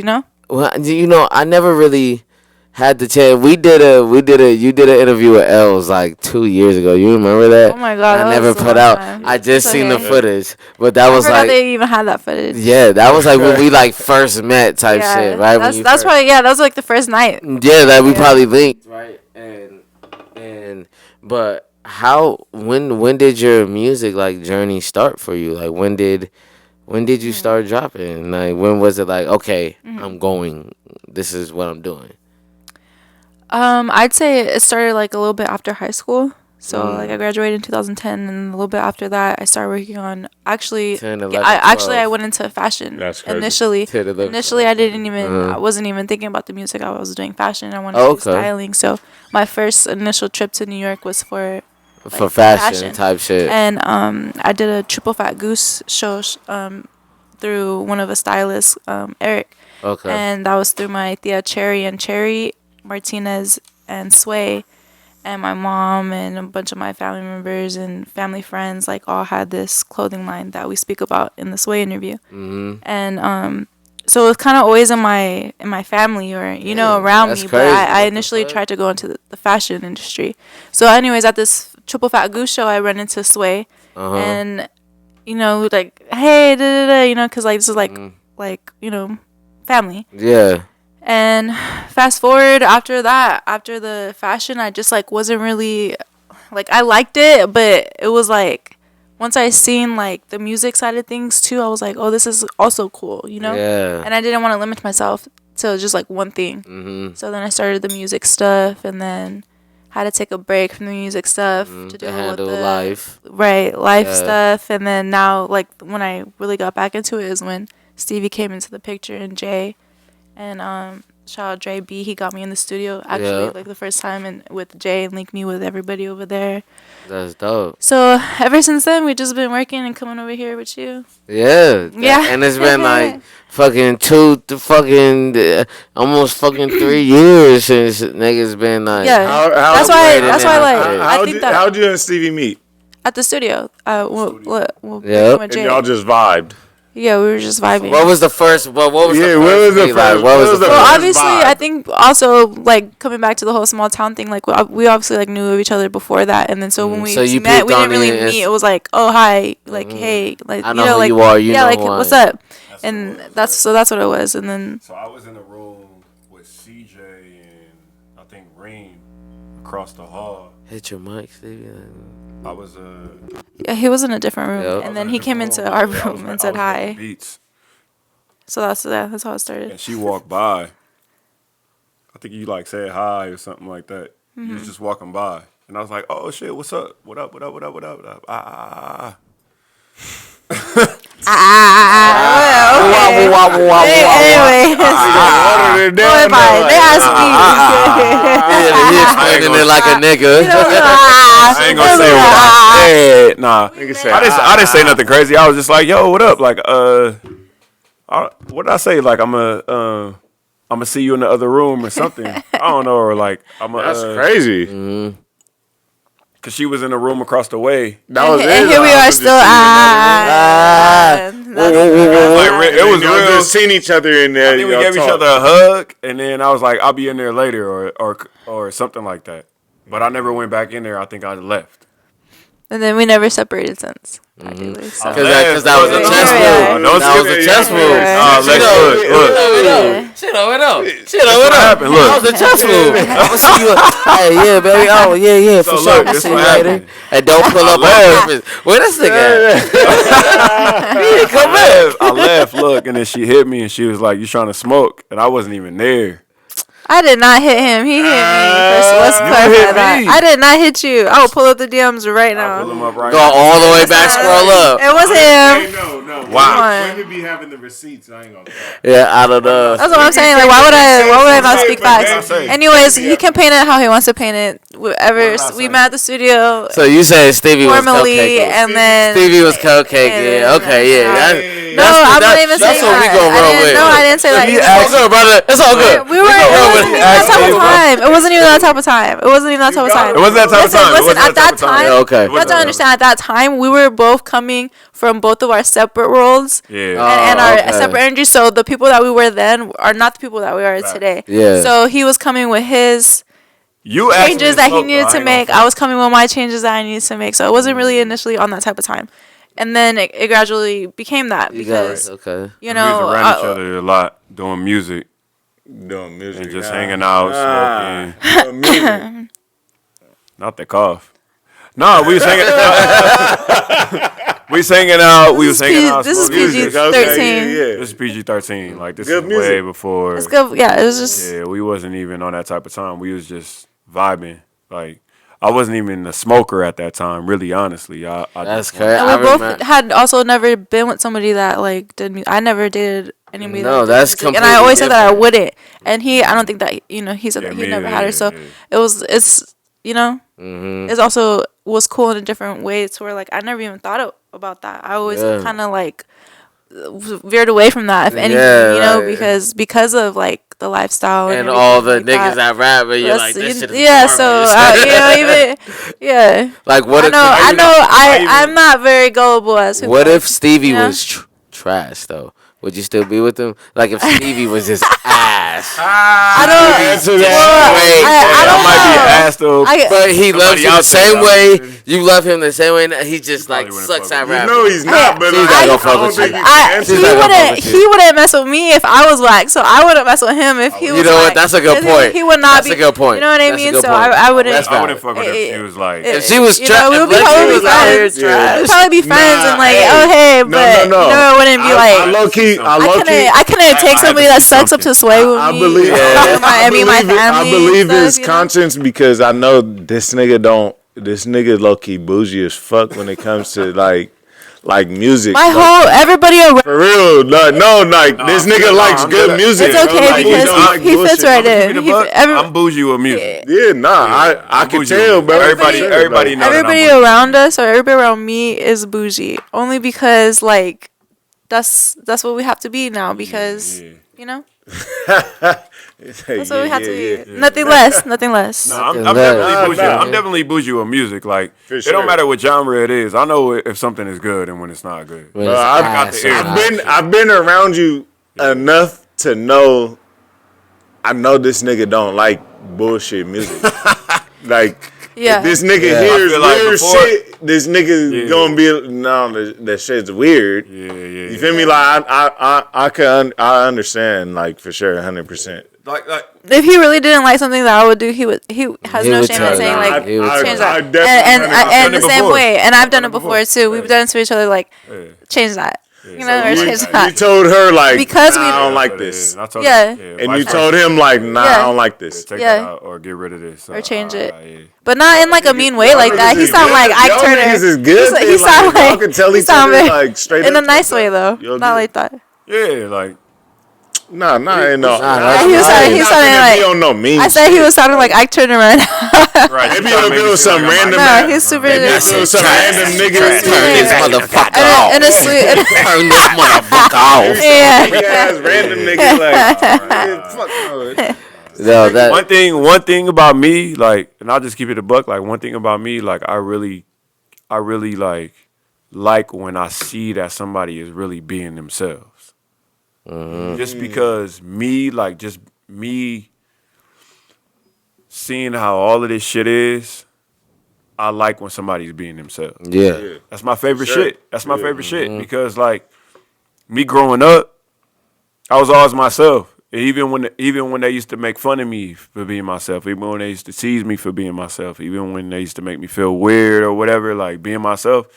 Well, I never really had the chance. You did an interview with Els like 2 years ago. You remember that? Oh my god! I never put out. I just seen the footage, but that was like they even had that footage. Yeah, that was like when we like first met type shit, right? That's probably that was like the first night. Yeah, that we probably linked, right? But when did your music like journey start for you? Like when did you start dropping? Like when was it like, okay, I'm going, this is what I'm doing? I'd say it started like a little bit after high school. So like I graduated in 2010, and a little bit after that I started working on actually 10, 11, I went into fashion. That's crazy. Initially I didn't even I wasn't even thinking about the music. I was doing fashion. I wanted to do styling. So my first initial trip to New York was for fashion type shit. And I did a Triple Fat Goose show through one of the stylists, Eric. Okay. And that was through my tia Cherry Martinez and Sway, and my mom and a bunch of my family members and family friends like all had this clothing line that we speak about in the Sway interview. Mm-hmm. And so it was kind of always in my family or around me. Crazy. But I initially tried to go into the fashion industry. So anyways, at this Triple Fat Goose show, I ran into Sway, and like, hey, because like this is like family. Yeah. And fast forward after that, after the fashion, I just like wasn't really like, I liked it, but it was like once I seen like the music side of things too, I was like, oh, this is also cool, Yeah. And I didn't want to limit myself to just like one thing. Mm-hmm. So then I started the music stuff, and then had to take a break from the music stuff to deal with the life stuff. And then now, like when I really got back into it is when Stevie came into the picture, and Jay. And shout out Dre B. He got me in the studio actually like the first time, and with Jay, and linked me with everybody over there. That's dope. So ever since then, we just been working and coming over here with you. Yeah. And it's been like fucking almost fucking 3 years since niggas been like. Yeah. That's why like how'd you and Stevie meet? At the studio. We'll and y'all just vibed. Yeah, we were just vibing. What was the first? What was the first? Well, obviously, I think also like coming back to the whole small town thing. Like we obviously like knew of each other before that, and then so when we met, we didn't really meet. It was like, oh hi, like hey, like I know who you are. You know like what's up, and that's what it was. And then so I was in the room with CJ and I think Reem across the hall. Hit your mic, Stevie. I was he was in a different room, and then he came into our room and said hi. Beats. So that's how it started. And she walked by. I think you like said hi or something like that. Mm-hmm. You was just walking by, and I was like, "Oh shit, what's up? What up? What up? What up? What up? What up? Ah." Anyway, they asked me. He explaining it like a nigga. I ain't gonna say what I said. Nah, I didn't say nothing crazy. I was just like, "Yo, what up?" Like, what did I say? Like, I'm gonna see you in the other room or something. I don't know, or like, That's crazy. Mm-hmm. Cause she was in the room across the way. That was and here we are still. It was y'all real. just seen each other in there. I think we gave each other a hug, and then I was like, "I'll be in there later," or something like that. But I never went back in there. I think I left. And then we never separated since. Practically. So. Because that was a chess move. That was a chess move. Look. Shit over it up. Look. That was a chess move. I'm going to see you. Hey, yeah, baby. Oh, yeah, for sure. Look, See you later. And don't pull up on purpose. Where this nigga at? He didn't come back. I left, look, and then she hit me, and she was like, "You trying to smoke?" And I wasn't even there. I did not hit him. He hit me. What's just clarify that. I did not hit you. I will pull up the DMs right now. Pull them up right Go now. all the way back, scroll up. It was him. No. Wow. Women be having the receipts. I ain't gonna. Yeah, I don't know. That's what I'm saying. Like, why would I not speak facts? Say. Anyways, he can paint it how he wants to paint it. Whatever. We met at the studio So you say Stevie was formally, cupcake. and then Stevie was cupcake. Yeah, okay, yeah. No, I'm not even saying That's what we that. gonna roll with. No, I didn't say that. It's all good, brother. It's all good. We were. It wasn't even that type of time. It wasn't even that type of time. It wasn't even that type of time. It wasn't that type of time. Listen, at that time, Yeah, okay. you have to understand. At that time, we were both coming from both of our separate worlds. Yeah. And our okay. separate energies. So the people that we were then are not the people that we are today. Yeah. So he was coming with his changes that he needed to make. I was coming with my changes that I needed to make. So it wasn't really initially on that type of time. And then it gradually became that because, okay. you We was know, around each other a lot doing music Doing music and just hanging out, smoking. music. Not the cough. No, we was hanging we was hanging out. We was hanging out. This is smoking PG music. 13. This is PG-13. Like, this Good is music. way before. It's good. Yeah, it was just. Yeah, we wasn't even on that type of time. We was just vibing. Like, I wasn't even a smoker at that time, really, honestly. I That's just- crazy. And we both had also never been with somebody that like did music. I never dated anybody. No, that that's did music. And I completely always said that I different. wouldn't. And I don't think that he said Yeah, that he me never either, had her. yeah, So yeah. it's it's also was cool in a different way to where like I never even thought about that. I always kind of like veered away from that, if anything, Yeah, right. because of like the lifestyle And everything all the like niggas that rap, and you're like, this shit is yeah. So even like, what if I'm not very gullible as people. what if Stevie Yeah. was trash though? Would you still be with him? Like if Stevie was just ass. I don't. I don't might be know. ass though. But he loves you the out there, same though. way. You love him the same way. He just like probably wouldn't sucks fuck at with rap. No, he's not. But She's like, not gonna I fuck don't with think you. you can answer that. He wouldn't mess with me if I was whack. So I wouldn't mess with him if he was. You know what? whack. That's a good point. He would not That's be. a good point. You know what I That's a mean? good So point. I wouldn't. That's I wouldn't valid. fuck with her if she was like. If she was trash, we would be probably friends. We'd probably be friends and like, oh hey, but No. it wouldn't be like. I low key. I couldn't take somebody that sucks up to sway with me. I believe. I mean, my family. I believe and his stuff, conscience because I know this nigga don't. This nigga low key bougie as fuck when it comes to like music. My whole everybody around. For real, this nigga likes good music. It's okay Like, because don't he fits bullshit. right in. I'm bougie with music. Yeah, I can bougie tell, with bro. everybody know that I'm Everybody bougie. around us or everybody around me is bougie. Only because like that's what we have to be now because you know that's what we have to be. Nothing less. Nothing less. No, I'm definitely bougie. Nah. I'm definitely bougie with music. Like For it sure. don't matter what genre it is. I know if something is good and when it's not good. When it's I've ass the ear. and I've been around you enough to know. I know this nigga don't like bullshit music. Like, Yeah. if this nigga Yeah. hears I feel like weird before- shit, this nigga gonna be that shit's weird. Yeah. You feel me? Like I understand, like for sure, 100%. Like If he really didn't like something that I would do, he has He no would shame tell in saying you. like He would change tell that. you. I definitely And done the it same before. way, and I've done it before too. We've done it to each other like change that. You know, or change You that. told her like Because we- I don't like this, And I told Yeah. her, and vice you versa. told him like nah, I Yeah. don't like this. Take Yeah. that out or get rid of this Or change it. Yeah. But not in like a mean way like that. He sound like Ike Turner. Niggas is good. He sound y'all like can tell he each sound other very- like straight in up a nice way though, You'll not do like that. Yeah, like Nah, ain't no. Nah, He was that's sounding. He was sounding He like. don't know me. I said he was sounding like Ike Turner right now. right. Maybe you trying to it'll make do me some feel like I'm random. like- No, he's super. Maybe it'll do some random niggas. turn this motherfucker off. And a sweet. Turn this motherfucker off. Yeah. Big ass random niggas like. Fuck no. No, that one thing about me, like, and I'll just keep it a buck. Like one thing about me, like I really like when I see that somebody is really being themselves. Just because me seeing how all of this shit is, I like when somebody's being themselves. yeah. That's my favorite Sure. shit. That's my favorite shit because like me growing up, I was always myself. Even when they used to make fun of me for being myself, even when they used to tease me for being myself, even when they used to make me feel weird or whatever, like being myself.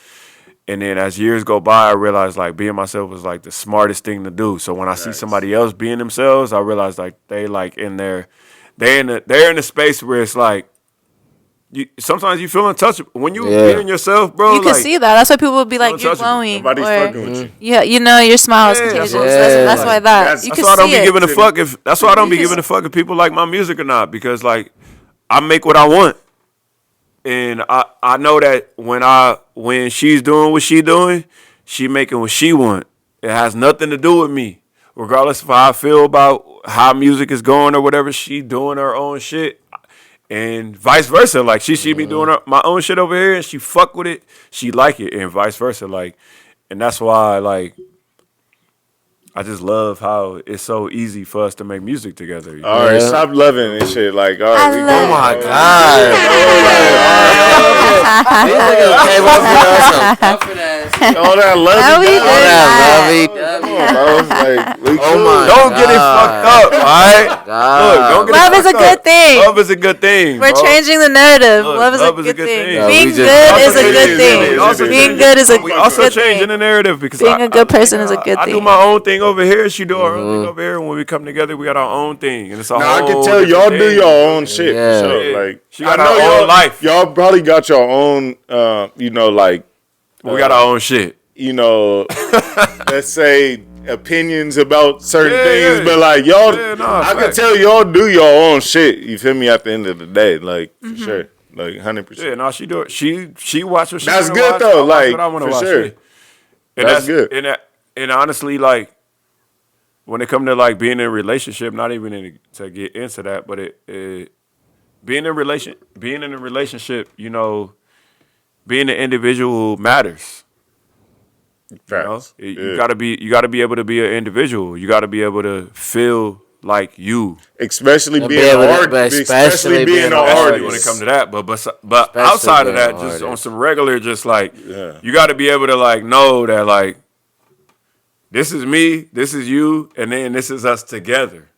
And then as years go by, I realized like being myself was like the smartest thing to do. So when I see somebody else being themselves, I realize like they're in a space where it's like sometimes you feel untouchable when you Yeah. being yourself, bro. You can like, see that. That's why people would be like, "You're untouchable. glowing," Nobody's or fucking with you. yeah, your smile is Yeah, contagious. that's what I'm saying. That's why That's you That's can why I don't see be it. giving a fuck if. That's why I don't be giving a fuck if people like my music or not, because like I make what I want, and I know that when she's doing what she doing, she making what she want. It has nothing to do with me, regardless of how I feel about how music is going or whatever. She doing her own shit, and vice versa. Like she see me doing my own shit over here, and she fuck with it. She like it, and vice versa. Like, and that's why like. I just love how it's so easy for us to make music together. You know? All right, stop loving and shit. Like, all right, we love Oh my it. God. These niggas came up here on some puffin' ass. all that love. No, we All did that not. lovey-dovey. Like, we Oh my Don't get it fucked up, all right? Look, don't get Love it is a fucked good up. thing. Love is a good thing. We're bro. changing the narrative. Look, Love is a good thing. No, Being we just- good is a Also good changing- thing. we also Being changing- good is a We also good changing thing. the narrative because Being a good person is a good I do thing. my own thing over here. She do her own thing over here. And when we come together, we got our own thing, and it's a Now I whole can tell different y'all do thing. your own shit. Yeah. For sure. Yeah. Like, She got I her know own y'all, life. Y'all probably got your own, like, We got our own shit. let's say opinions about certain Yeah, things, yeah. but like y'all, Yeah, nah, I can facts. tell y'all do your own shit. You feel me? At the end of the day, like for sure, like 100%. Yeah, no, she do it. She watch what she That's wanna good, watch. though, I watch like, what I want to for watch. sure. Yeah. And That's good. And honestly, like when it come to like being in a relationship, not even to get into that, but being in a relationship, being an individual matters. Facts. You gotta be able to be an individual. You gotta be able to feel like you. Especially And being be able an to- artist. but Especially being an Especially artist. when it comes to that, but Especially outside of being that, an just on artist. some regular, just like Yeah. you got to be able to like know that like this is me, this is you, and then this is us together.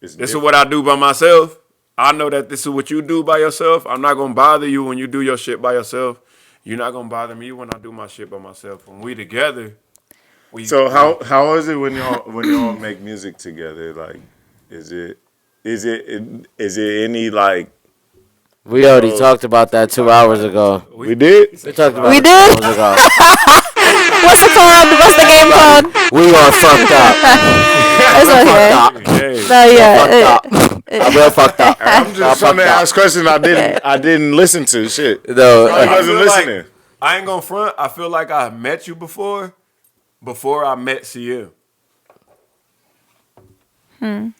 It's This is what I do by myself. I know that this is what you do by yourself. I'm not gonna bother you when you do your shit by yourself. You're not gonna bother me when I do my shit by myself. When we together, So how is it when y'all make music together? Like, is it any like We already talked about that 2 hours ago. we did? We talked about We it did? 2 hours ago. What's it called? What's the game called? We are fucked up. It's okay. hey, No, yeah. I'm real fucked up. I'm just trying to ask questions I didn't listen to. Shit. No, I I wasn't feel like- listening. I ain't gonna front. I feel like I met you before I met CM I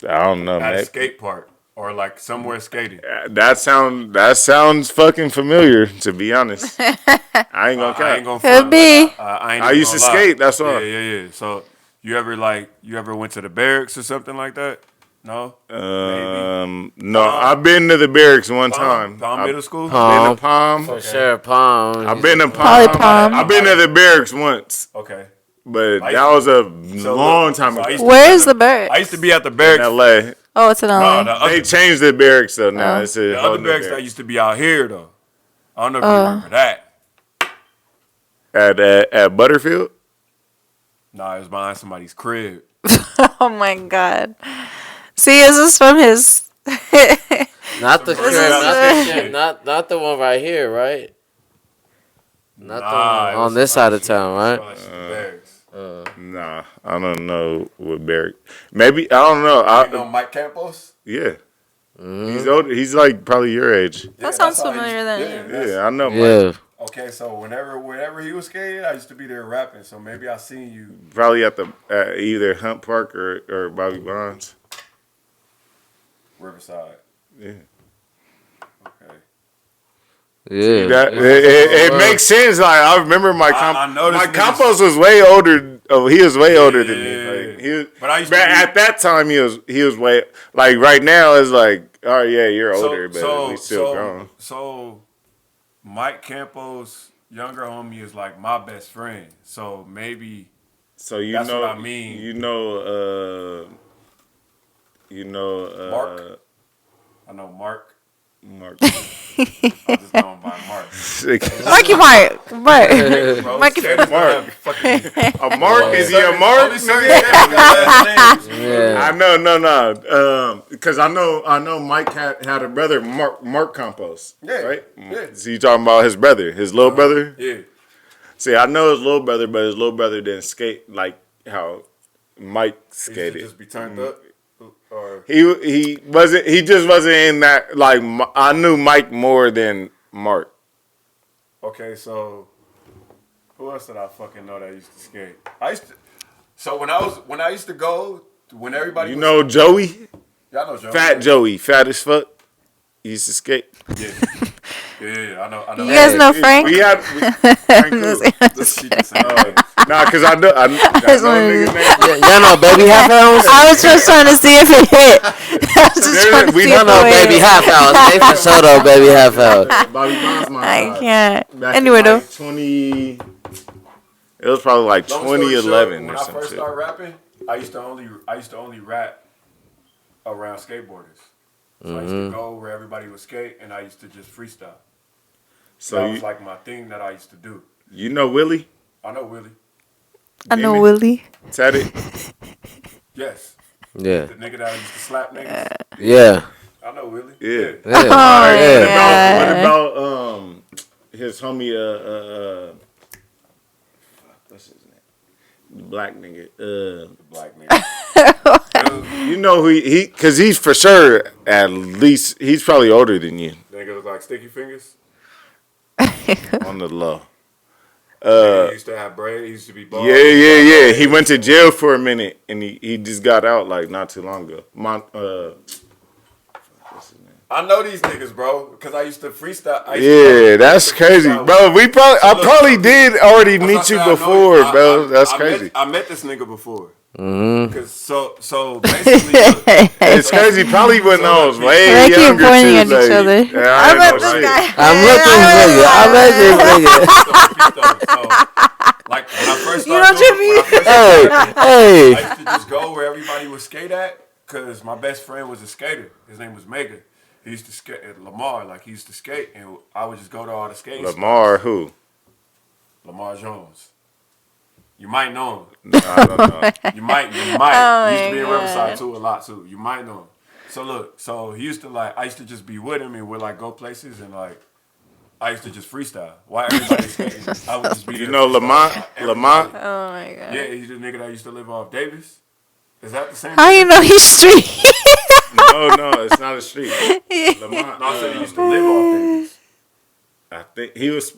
don't know, at a man. skate park or like somewhere skating. That sounds fucking familiar, to be honest. I ain't gonna I count. ain't gonna Could front. be. I ain't I even used to gonna lie. skate, that's all. Yeah. So you ever went to the barracks or something like that? No. No, I've been to the barracks one time. Palm Middle School. I've been to Palm. for sure, Palm. I've been to Probably Palm. Palm. I've been to the barracks once, Okay. but that was a long time ago. Where's the bird? I used to be at the In barracks. LA. Oh, it's in No, LA. the They other, changed the barracks though now. It's a the whole other new barracks that barracks. used to be out here though. I don't know if you remember that. At Butterfield. Nah, it was behind somebody's crib. Oh my god. See, is this from his? Not the crib, is- not the one right here, right? Not the Nah, one it on was this some side of shit. town, right? It was some barracks. Nah, I don't know what barrack. Maybe I don't know. You know Mike Campos? Yeah, he's older. He's like probably your age. That sounds that's how I familiar used- then. that's- Yeah, I know. Mike. Yeah. Okay, so whenever he was skating, I used to be there rapping. So maybe I seen you. Probably at either Hunt Park or Bobby Bonds. Riverside. Yeah. Okay. Yeah. That it makes sense. Like I remember my I noticed my niggas- Campos was way older. Oh, he was way older than me. yeah, Like, he was, But I used but to be- at that time he was way like right now it's like oh yeah you're older but we still grown. So Mike Campos' younger homie is like my best friend. So maybe So you that's know what I mean. You know Mark? I know Mark. Mark. I'm just going by Mark. Marky Mark. Mark. Bro, Marky skaters Mark. don't have fucking- A Mark? Is he a Mark? Only certain skaters got last names. Yeah. I know, no. Because I know Mike had a brother, Mark Campos. Yeah, Right? yeah. So you talking about his brother, his little brother? Yeah. See, I know his little brother, but his little brother didn't skate like how Mike He used to skated. just be turned up. Or He just wasn't in that. Like, I knew Mike more than Mark. okay, so who else did I fucking know that used to skate? So when I used to go, when everybody You was, know Joey, y'all know Joe. Fat Joey, fat as fuck. He used to skate. Yeah. Yeah, I know. You guys know Frank? We had Frank who? This shit is saying, Nah, cause I know niggas name. Y'all know Baby Half Hours? I was just trying to see if it hit. I was just trying to We see don't if know No, it hit. Baby Half Hours. They for sure though, Baby Half Hours. Bobby Bonds, my I God. can't. Back Anyway, in though. like 20. It was probably like long story 2011 short, or when I some first shit. started rapping, I used to only rap around skateboarders. So I used to go where everybody would skate, and I used to just freestyle. So That you, was like my thing that I used to do. you know Willie? I know Willie. I know Damon? Willie. Teddy? Yes. Yeah. The nigga that used to slap niggas. Yeah. I know Willie. Yeah. Yeah. Oh, Yeah. What yeah. about his homie what's his name? The black nigga. The black nigga. You know who he cause he's for sure at least he's probably older than you Nigga look like Sticky Fingers. on the low. He used to have braids. He used to be bald. Yeah. He went to jail for a minute and he just got out like not too long ago. What's his name? I know these niggas, bro, because I used to freestyle. Yeah, that's crazy, bro. I probably did already That's meet what you I said, I know before, it. bro. That's I crazy. I met this nigga before. Mm-hmm. Cause so basically, look, It's crazy. Probably when I was way They keep younger pointing too. at each other. Yeah, I ain't met know this shit. guy. I met this nigga. so, like when I first You don't started trip me. doing, when I first started, Hey. I used to just go where everybody would skate at, cause my best friend was a skater. His name was Mega. He used to skate at Lamar, like he used to skate, and I would just go to all the skating. Lamar who? Lamar Jones. You might know him. No, I don't know. You might. Oh He used my to be in God. Riverside too a lot too. You might know him. So look, he used to I used to just be with him and we'd like go places and like I used to just freestyle. While everybody's skating, I would just be You there know freestyling. Lamont? Oh my god. Yeah, he's the nigga that used to live off Davis. Is that the same? How you know he's street? No, it's not a street. Lamont. No, I said he used to live off Davis. I think he was.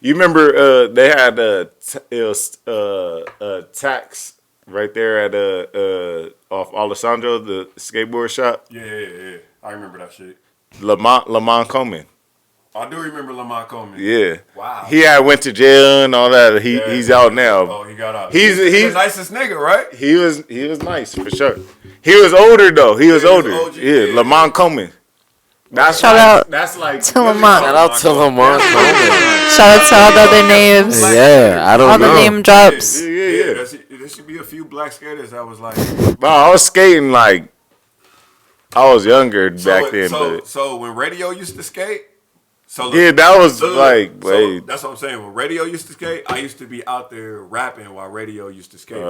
You remember they had tax right there at off Alessandro, the skateboard shop. Yeah. I remember that shit. Lamont Coleman. I do remember Lamont Coleman. Yeah. Wow. He had went to jail and all that. Yeah, He's out now. Oh, he got out. He's the nicest nigga, right? He was nice for sure. He was older though. He was was older. OG, Yeah, yeah. Lamont Coleman. That's Shout like, out That's like to Lamont. Shout out to Lamar Coleman. Shout out to all the other names. Yeah, I All don't the know. name drops. Yeah. There should be a few black skaters that was like. Bro, I was skating like I was younger back then, but So when radio used to skate, so look, yeah, that was look, like so wait. that's what I'm saying. When radio used to skate, I used to be out there rapping while radio used to skate.